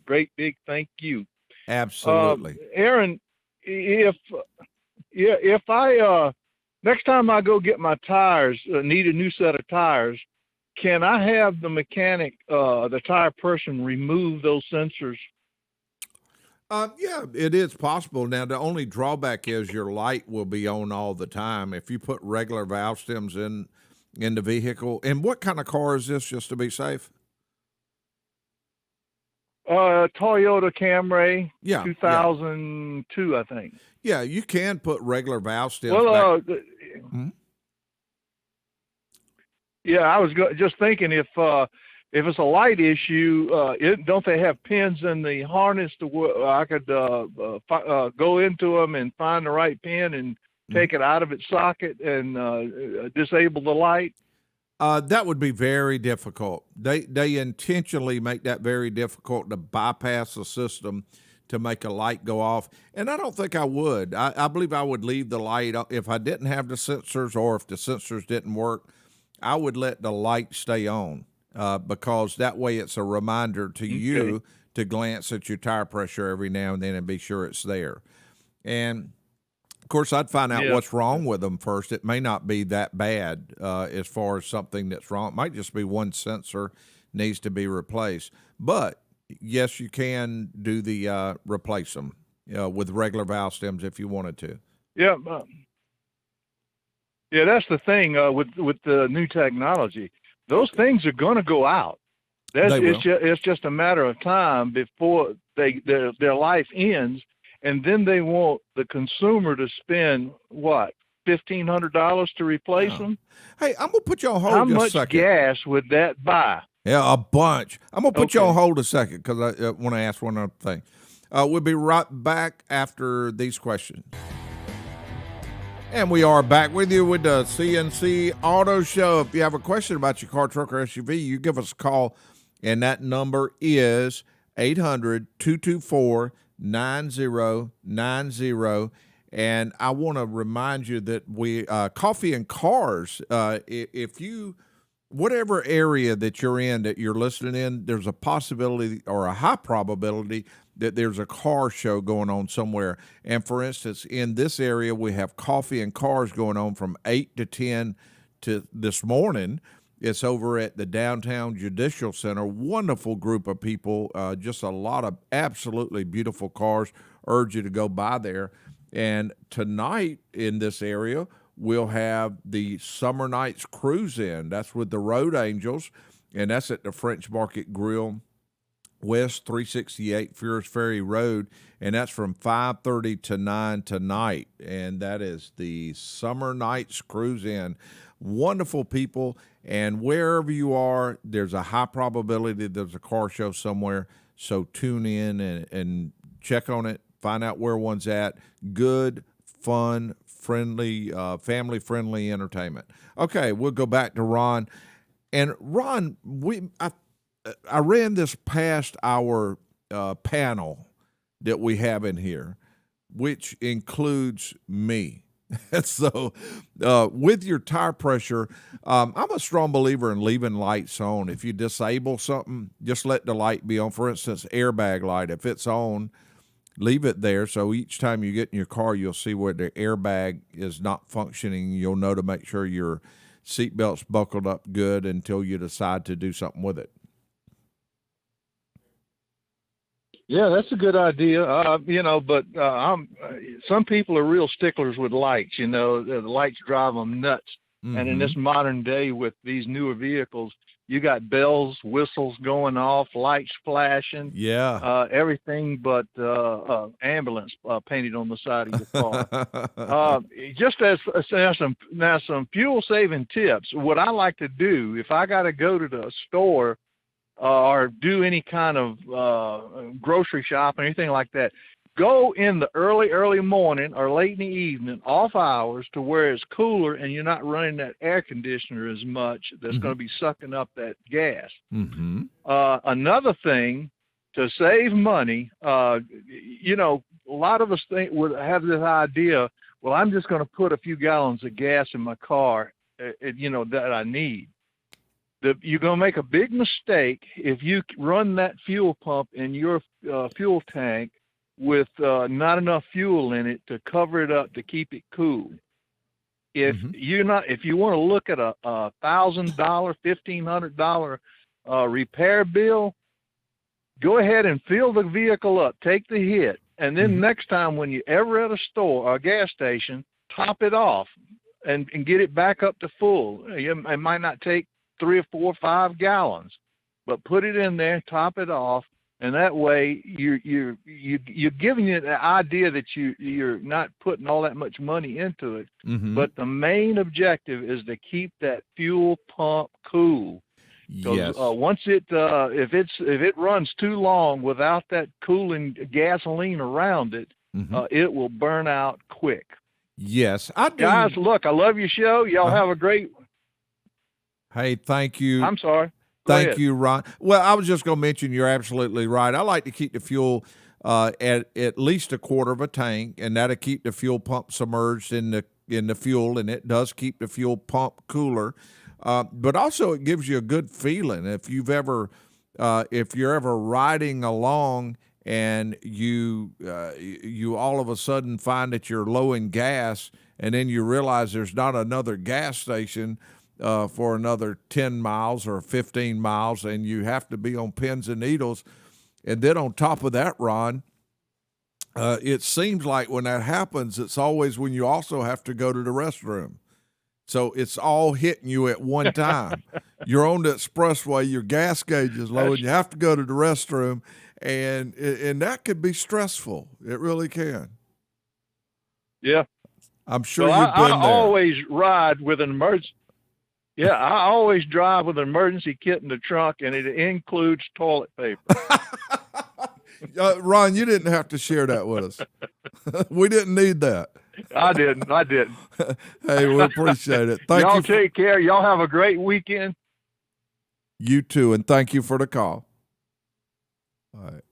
Great big thank you. Absolutely. Aaron, if I next time I go get my tires, need a new set of tires, can I have the mechanic, the tire person, remove those sensors? Yeah, it is possible. Now, the only drawback is your light will be on all the time. If you put regular valve stems in the vehicle, and what kind of car is this, just to be safe? Toyota Camry, Yeah, 2002, I think. Yeah, you can put regular valve stems Well, back. yeah, I was just thinking if it's a light issue, don't they have pins in the harness to where I could go into them and find the right pin and take it out of its socket and disable the light? That would be very difficult. They intentionally make that very difficult to bypass the system to make a light go off. And I don't think I would. I believe I would leave the light if I didn't have the sensors, or if the sensors didn't work, I would let the light stay on. Because that way it's a reminder to you to glance at your tire pressure every now and then and be sure it's there. And, of course, I'd find out what's wrong with them first. It may not be that bad as far as something that's wrong. It might just be one sensor needs to be replaced. But, yes, you can do the replace them with regular valve stems if you wanted to. Yeah. Yeah, that's the thing with the new technology. Those things are going to go out. It's just a matter of time before their life ends, and then they want the consumer to spend what, $1,500 to replace them? Hey, I'm gonna put you on hold. How just much a second. gas would that buy? Yeah, a bunch. I'm gonna put you on hold a second because I want to ask one other thing. We'll be right back after these questions. And we are back with you with the C&C Auto Show. If you have a question about your car, truck, or SUV, you give us a call, and that number is 800-224-9090. And I want to remind you that we Coffee and Cars, if you, whatever area that you're in, that you're listening in, there's a possibility or a high probability that there's a car show going on somewhere. And for instance, in this area, we have Coffee and Cars going on from 8 to 10 to this morning. It's over at the Downtown Judicial Center. Wonderful group of people, just a lot of absolutely beautiful cars. Urge you to go by there. And tonight in this area, we'll have the Summer Nights Cruise In. That's with the Road Angels, and that's at the French Market Grill, West 368 Furious Ferry Road, and that's from 5:30 to 9 tonight. And that is the Summer Nights Cruise In. Wonderful people, and wherever you are, there's a high probability there's a car show somewhere. So tune in and check on it, find out where one's at. Good, fun, friendly, family-friendly entertainment. Okay, we'll go back to Ron. And Ron, I ran this past our panel that we have in here, which includes me. So with your tire pressure, I'm a strong believer in leaving lights on. If you disable something, just let the light be on. For instance, airbag light, if it's on, leave it there. So each time you get in your car, you'll see where the airbag is not functioning. You'll know to make sure your seatbelt's buckled up good until you decide to do something with it. Yeah, that's a good idea. But some people are real sticklers with lights. The lights drive them nuts. Mm-hmm. And in this modern day with these newer vehicles, you got bells, whistles going off, lights flashing. Yeah. Everything but ambulance painted on the side of your car. Just as some fuel saving tips. What I like to do if I got to go to the store or do any kind of grocery shop or anything like that, go in the early morning or late in the evening, off hours, to where it's cooler and you're not running that air conditioner as much that's going to be sucking up that gas. Mm-hmm. Another thing, to save money, a lot of us would have this idea, well, I'm just going to put a few gallons of gas in my car, that I need. You're going to make a big mistake if you run that fuel pump in your fuel tank with not enough fuel in it to cover it up to keep it cool. If you want to look at a $1,000, $1,500 repair bill, go ahead and fill the vehicle up, take the hit, and then next time when you're ever at a store or a gas station, top it off and get it back up to full. It might not take 3 or 4 or 5 gallons, but put it in there, top it off, and that way you're giving it the idea that you're not putting all that much money into it. Mm-hmm. But the main objective is to keep that fuel pump cool. Yes. Once if it runs too long without that cooling gasoline around it, it will burn out quick. Yes, I do. Guys, look, I love your show. Y'all have a great. Hey, thank you. I'm sorry. Thank you, Ron. Well, I was just going to mention you're absolutely right. I like to keep the fuel at least a quarter of a tank, and that'll keep the fuel pump submerged in the fuel, and it does keep the fuel pump cooler. But also, it gives you a good feeling if you're ever riding along and you all of a sudden find that you're low in gas, and then you realize there's not another gas station for another 10 miles or 15 miles, and you have to be on pins and needles. And then on top of that, Ron, it seems like when that happens, it's always when you also have to go to the restroom. So it's all hitting you at one time. You're on the expressway, your gas gauge is low, and you have to go to the restroom, and that could be stressful. It really can. Yeah. I'm sure you've been there. I always ride with an emergency. Yeah, I always drive with an emergency kit in the trunk, and it includes toilet paper. Ron, you didn't have to share that with us. We didn't need that. I didn't. Hey, we appreciate it. Thank y'all you. Take care. Y'all have a great weekend. You too, and thank you for the call. All right.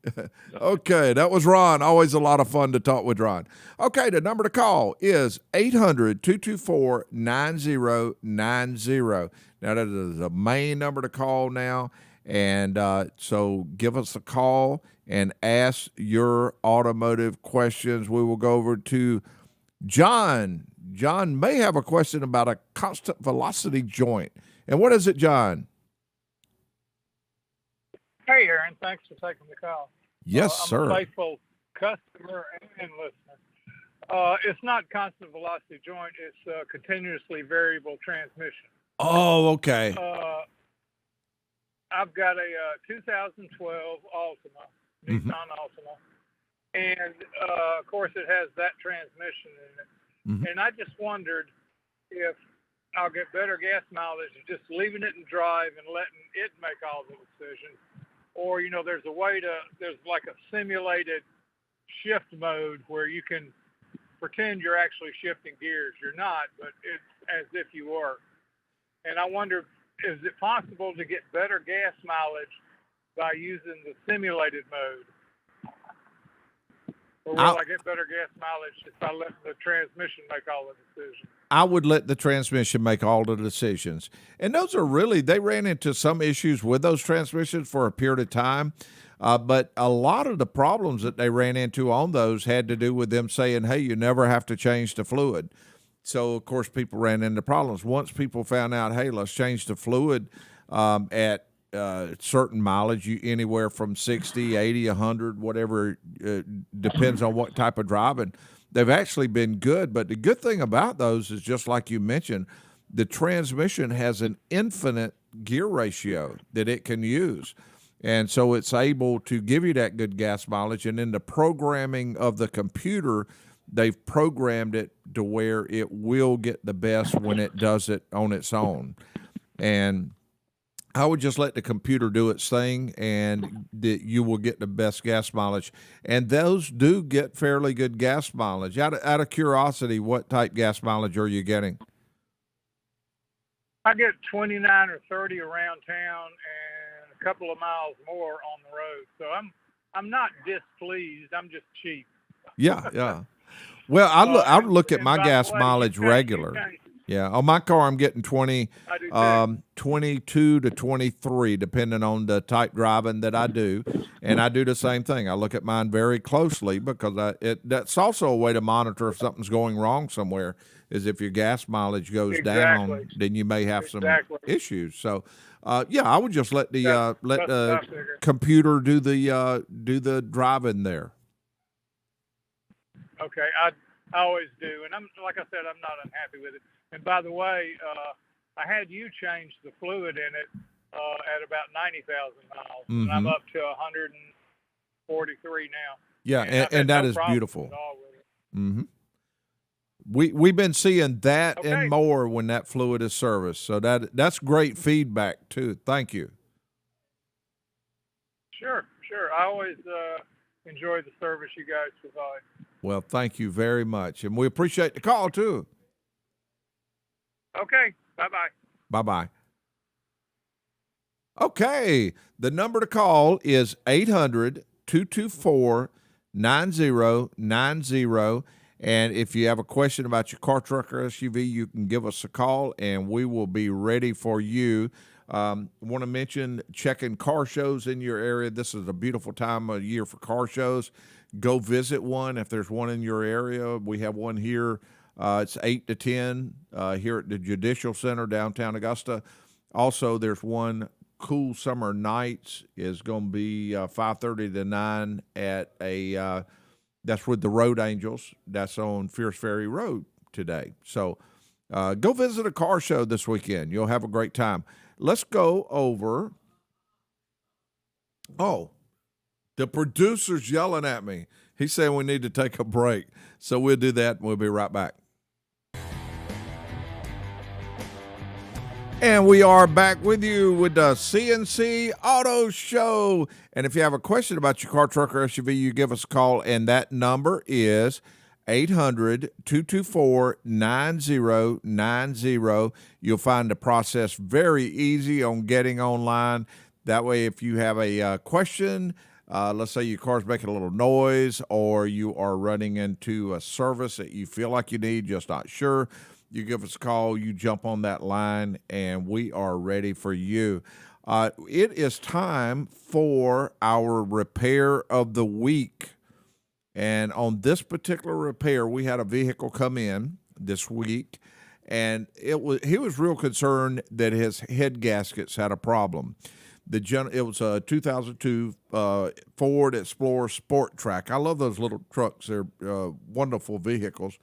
Okay, that was Ron. Always a lot of fun to talk with Ron. Okay, the number to call is 800-224-9090. Now, that is the main number to call now, and so give us a call and ask your automotive questions. We will go over to John. John may have a question about a constant velocity joint. And what is it, John? Hey, Aaron. Thanks for taking the call. Yes, sir. I'm a faithful customer and listener. It's not constant velocity joint. It's continuously variable transmission. Oh, okay. I've got a 2012 Altima, Nissan Altima. And, of course, it has that transmission in it. And I just wondered if I'll get better gas mileage just leaving it in drive and letting it make all the decisions. Or, there's like a simulated shift mode where you can pretend you're actually shifting gears. You're not, but it's as if you were. And I wonder, is it possible to get better gas mileage by using the simulated mode? Or will I get better gas mileage if I let the transmission make all the decisions? I would let the transmission make all the decisions. And those are they ran into some issues with those transmissions for a period of time. But a lot of the problems that they ran into on those had to do with them saying, hey, you never have to change the fluid. So, of course, people ran into problems. Once people found out, hey, let's change the fluid at certain mileage, anywhere from 60, 80, 100, whatever, depends on what type of driving. They've actually been good, but the good thing about those is, just like you mentioned, the transmission has an infinite gear ratio that it can use. And so it's able to give you that good gas mileage. And in the programming of the computer, they've programmed it to where it will get the best when it does it on its own. And I would just let the computer do its thing, and you will get the best gas mileage. And those do get fairly good gas mileage. Out of curiosity, what type gas mileage are you getting? I get 29 or 30 around town and a couple of miles more on the road. So I'm not displeased. I'm just cheap. Yeah. Well, I look at my gas mileage regular. Yeah, on my car, I'm getting 22 to 23, depending on the type driving that I do. And I do the same thing. I look at mine very closely, because that's also a way to monitor if something's going wrong somewhere, is if your gas mileage goes down, then you may have some issues. So, I would just let the computer do the driving there. Okay, I always do, and like I said, I'm not unhappy with it. And by the way, I had you change the fluid in it at about 90,000 miles, and I'm up to 143 now. Yeah, and that is beautiful. Mm-hmm. We've been seeing that and more when that fluid is serviced, so that's great feedback too. Thank you. Sure. I always enjoy the service you guys provide. Well, thank you very much, and we appreciate the call too. Okay, bye-bye. Bye-bye. Okay, the number to call is 800-224-9090, and if you have a question about your car, truck, or SUV, you can give us a call, and we will be ready for you. Want to mention checking car shows in your area. This is a beautiful time of year for car shows. Go visit one if there's one in your area. We have one here. It's 8 to 10 here at the Judicial Center, downtown Augusta. Also, there's one Cool Summer Nights is going to be 5:30 to 9 at that's with the Road Angels. That's on Fierce Ferry Road today. So go visit a car show this weekend. You'll have a great time. Let's go over. Oh, the producer's yelling at me. He's saying we need to take a break. So we'll do that, and we'll be right back. And we are back with you with the C&C Auto Show. And if you have a question about your car, truck, or SUV, you give us a call, and that number is 800-224-9090. You'll find the process very easy on getting online. That way, if you have a question, let's say your car's making a little noise, or you are running into a service that you feel like you need, just not sure, you give us a call, you jump on that line, and we are ready for you. It is time for our repair of the week. And on this particular repair, we had a vehicle come in this week, and he was real concerned that his head gaskets had a problem. It was a 2002 Ford Explorer Sport Track. I love those little trucks; they're wonderful vehicles.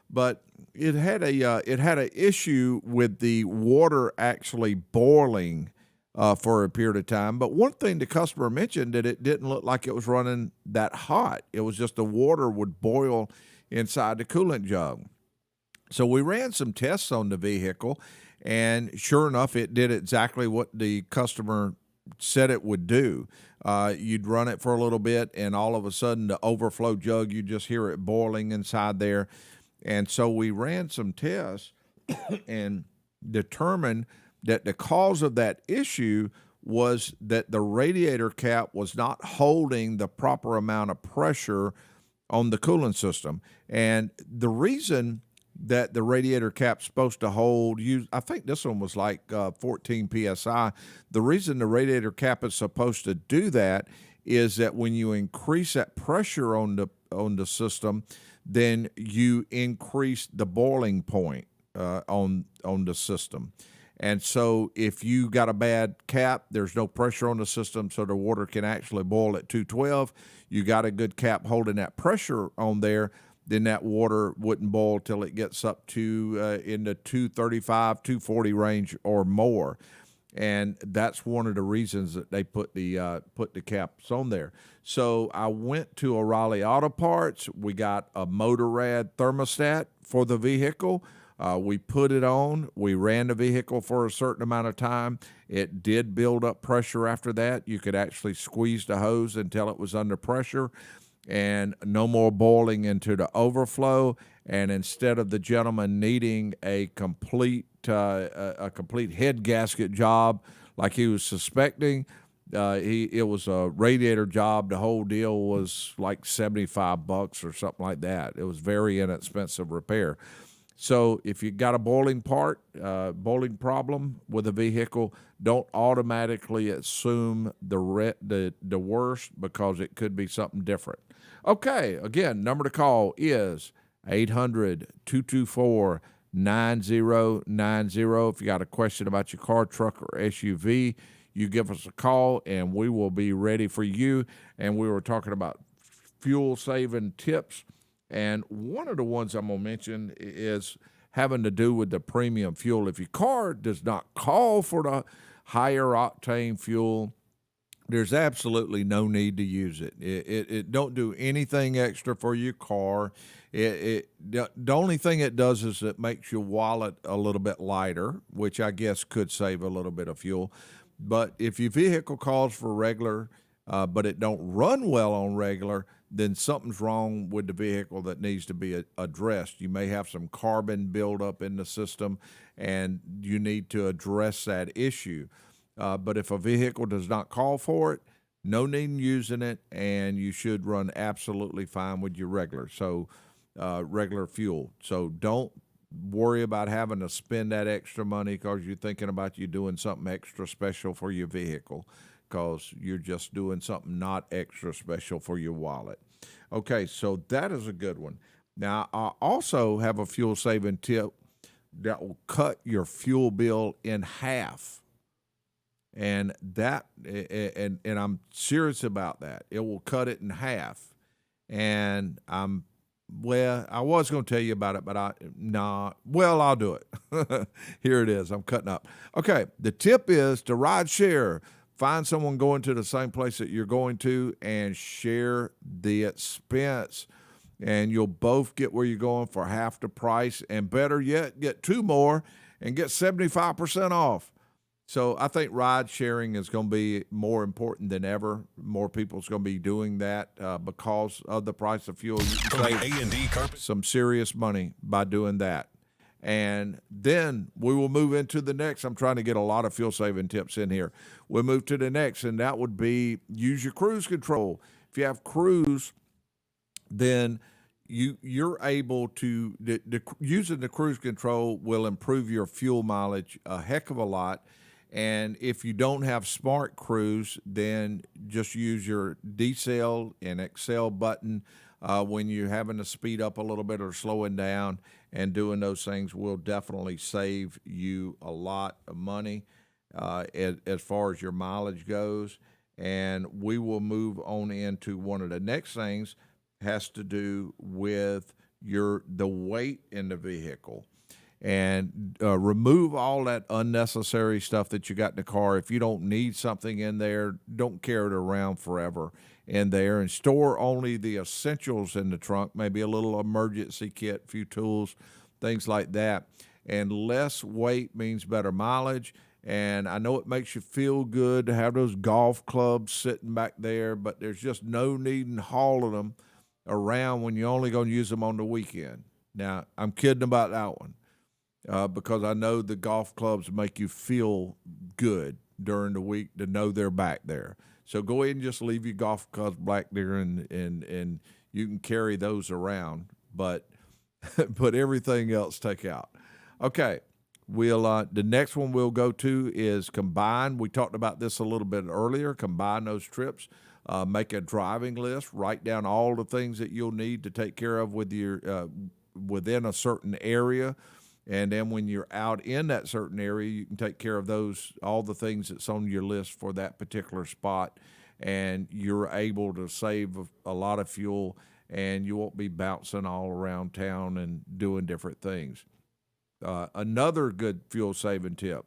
But it had an issue with the water actually boiling for a period of time. But one thing the customer mentioned, that it didn't look like it was running that hot. It was just the water would boil inside the coolant jug. So we ran some tests on the vehicle, and sure enough, it did exactly what the customer said it would do. You'd run it for a little bit, and all of a sudden, the overflow jug, you just hear it boiling inside there. And so we ran some tests and determined that the cause of that issue was that the radiator cap was not holding the proper amount of pressure on the coolant system. And the reason that the radiator cap's supposed to hold, I think this one was like 14 PSI. The reason the radiator cap is supposed to do that is that when you increase that pressure on the system, then you increase the boiling point on the system. And so if you got a bad cap, there's no pressure on the system, so the water can actually boil at 212. You got a good cap holding that pressure on there, then that water wouldn't boil till it gets up to in the 235, 240 range or more. And that's one of the reasons that they put the caps on there. So I went to O'Reilly Auto Parts. We got a Motorrad thermostat for the vehicle. We put it on. We ran the vehicle for a certain amount of time. It did build up pressure after that. You could actually squeeze the hose until it was under pressure, and no more boiling into the overflow. And instead of the gentleman needing a complete head gasket job like he was suspecting, it was a radiator job. The whole deal was like $75 or something like that. It was very inexpensive repair. So if you got a boiling problem with a vehicle, don't automatically assume the worst, because it could be something different. Okay, again, number to call is 800-224-9090. If you got a question about your car, truck, or SUV, you give us a call and we will be ready for you. And we were talking about fuel-saving tips. And one of the ones I'm going to mention is having to do with the premium fuel. If your car does not call for the higher octane fuel, there's absolutely no need to use it. It don't do anything extra for your car. The only thing it does is it makes your wallet a little bit lighter, which I guess could save a little bit of fuel. But if your vehicle calls for regular, but it don't run well on regular, then something's wrong with the vehicle that needs to be addressed. You may have some carbon buildup in the system, and you need to address that issue. But if a vehicle does not call for it, no need in using it, and you should run absolutely fine with your regular fuel. So don't worry about having to spend that extra money because you're thinking about you doing something extra special for your vehicle, because you're just doing something not extra special for your wallet. Okay, so that is a good one. Now, I also have a fuel-saving tip that will cut your fuel bill in half. And I'm serious about that. It will cut it in half. And I was going to tell you about it, but I'll do it. Here it is. I'm cutting up. Okay, the tip is to ride share. Find someone going to the same place that you're going to and share the expense. And you'll both get where you're going for half the price. And better yet, get two more and get 75% off. So I think ride sharing is going to be more important than ever. More people's going to be doing that because of the price of fuel. You can save some serious money by doing that. And then we will move into the next. I'm trying to get a lot of fuel-saving tips in here. We'll move to the next, and that would be use your cruise control. If you have cruise, then you're able to using the cruise control will improve your fuel mileage a heck of a lot. And if you don't have Smart Cruise, then just use your decel and accel button when you're having to speed up a little bit or slowing down, and doing those things will definitely save you a lot of money as far as your mileage goes. And we will move on into one of the next things, has to do with the weight in the vehicle. And remove all that unnecessary stuff that you got in the car. If you don't need something in there, don't carry it around forever in there, and store only the essentials in the trunk, maybe a little emergency kit, a few tools, things like that. And less weight means better mileage. And I know it makes you feel good to have those golf clubs sitting back there, but there's just no need in hauling them around when you're only going to use them on the weekend. Now, I'm kidding about that one. Because I know the golf clubs make you feel good during the week to know they're back there. So go ahead and just leave your golf clubs back there, and you can carry those around, but everything else take out. Okay, the next one we'll go to is combine. We talked about this a little bit earlier. Combine those trips. Make a driving list. Write down all the things that you'll need to take care of with your within a certain area. And then when you're out in that certain area, you can take care of all the things that's on your list for that particular spot. And you're able to save a lot of fuel, and you won't be bouncing all around town and doing different things. Another good fuel saving tip,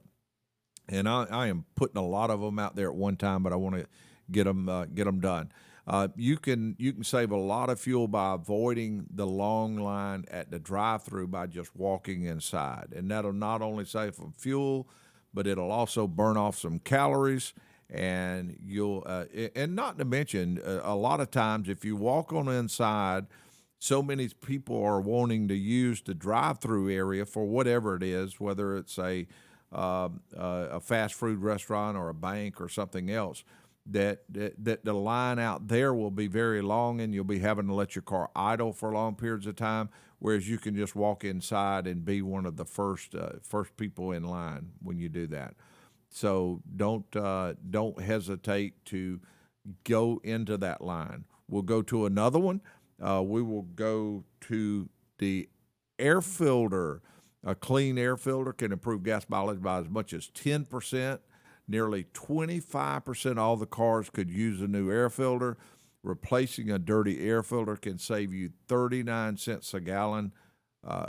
and I am putting a lot of them out there at one time, but I want to get them done. You can save a lot of fuel by avoiding the long line at the drive-through by just walking inside, and that'll not only save some fuel, but it'll also burn off some calories. And you'll and not to mention, a lot of times if you walk on the inside, so many people are wanting to use the drive-through area for whatever it is, whether it's a fast food restaurant or a bank or something else. That the line out there will be very long, and you'll be having to let your car idle for long periods of time. Whereas you can just walk inside and be one of the first people in line when you do that. So don't hesitate to go into that line. We'll go to another one. We will go to the air filter. A clean air filter can improve gas mileage by as much as 10%. Nearly 25% of all the cars could use a new air filter. Replacing a dirty air filter can save you 39 cents a gallon,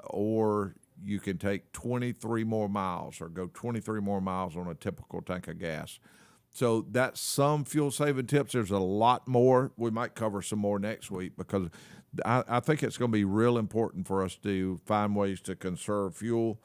or you can take 23 more miles or go 23 more miles on a typical tank of gas. So that's some fuel saving tips. There's a lot more. We might cover some more next week, because I think it's going to be real important for us to find ways to conserve fuel.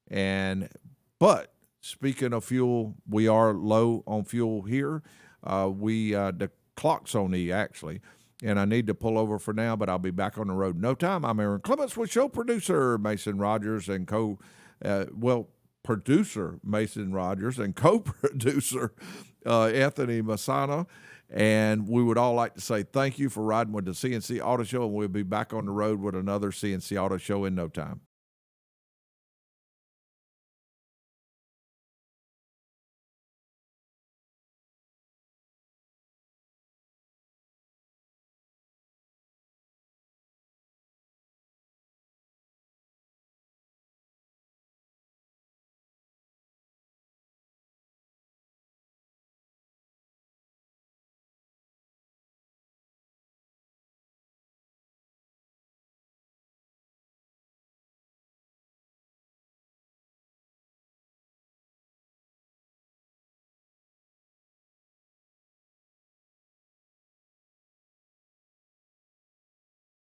But speaking of fuel, we are low on fuel here. The clock's on E, actually, and I need to pull over for now, but I'll be back on the road in no time. I'm Aaron Clements with show producer Mason Rogers and producer Mason Rogers and co-producer Anthony Massano. And we would all like to say thank you for riding with the C&C Auto Show, and we'll be back on the road with another C&C Auto Show in no time.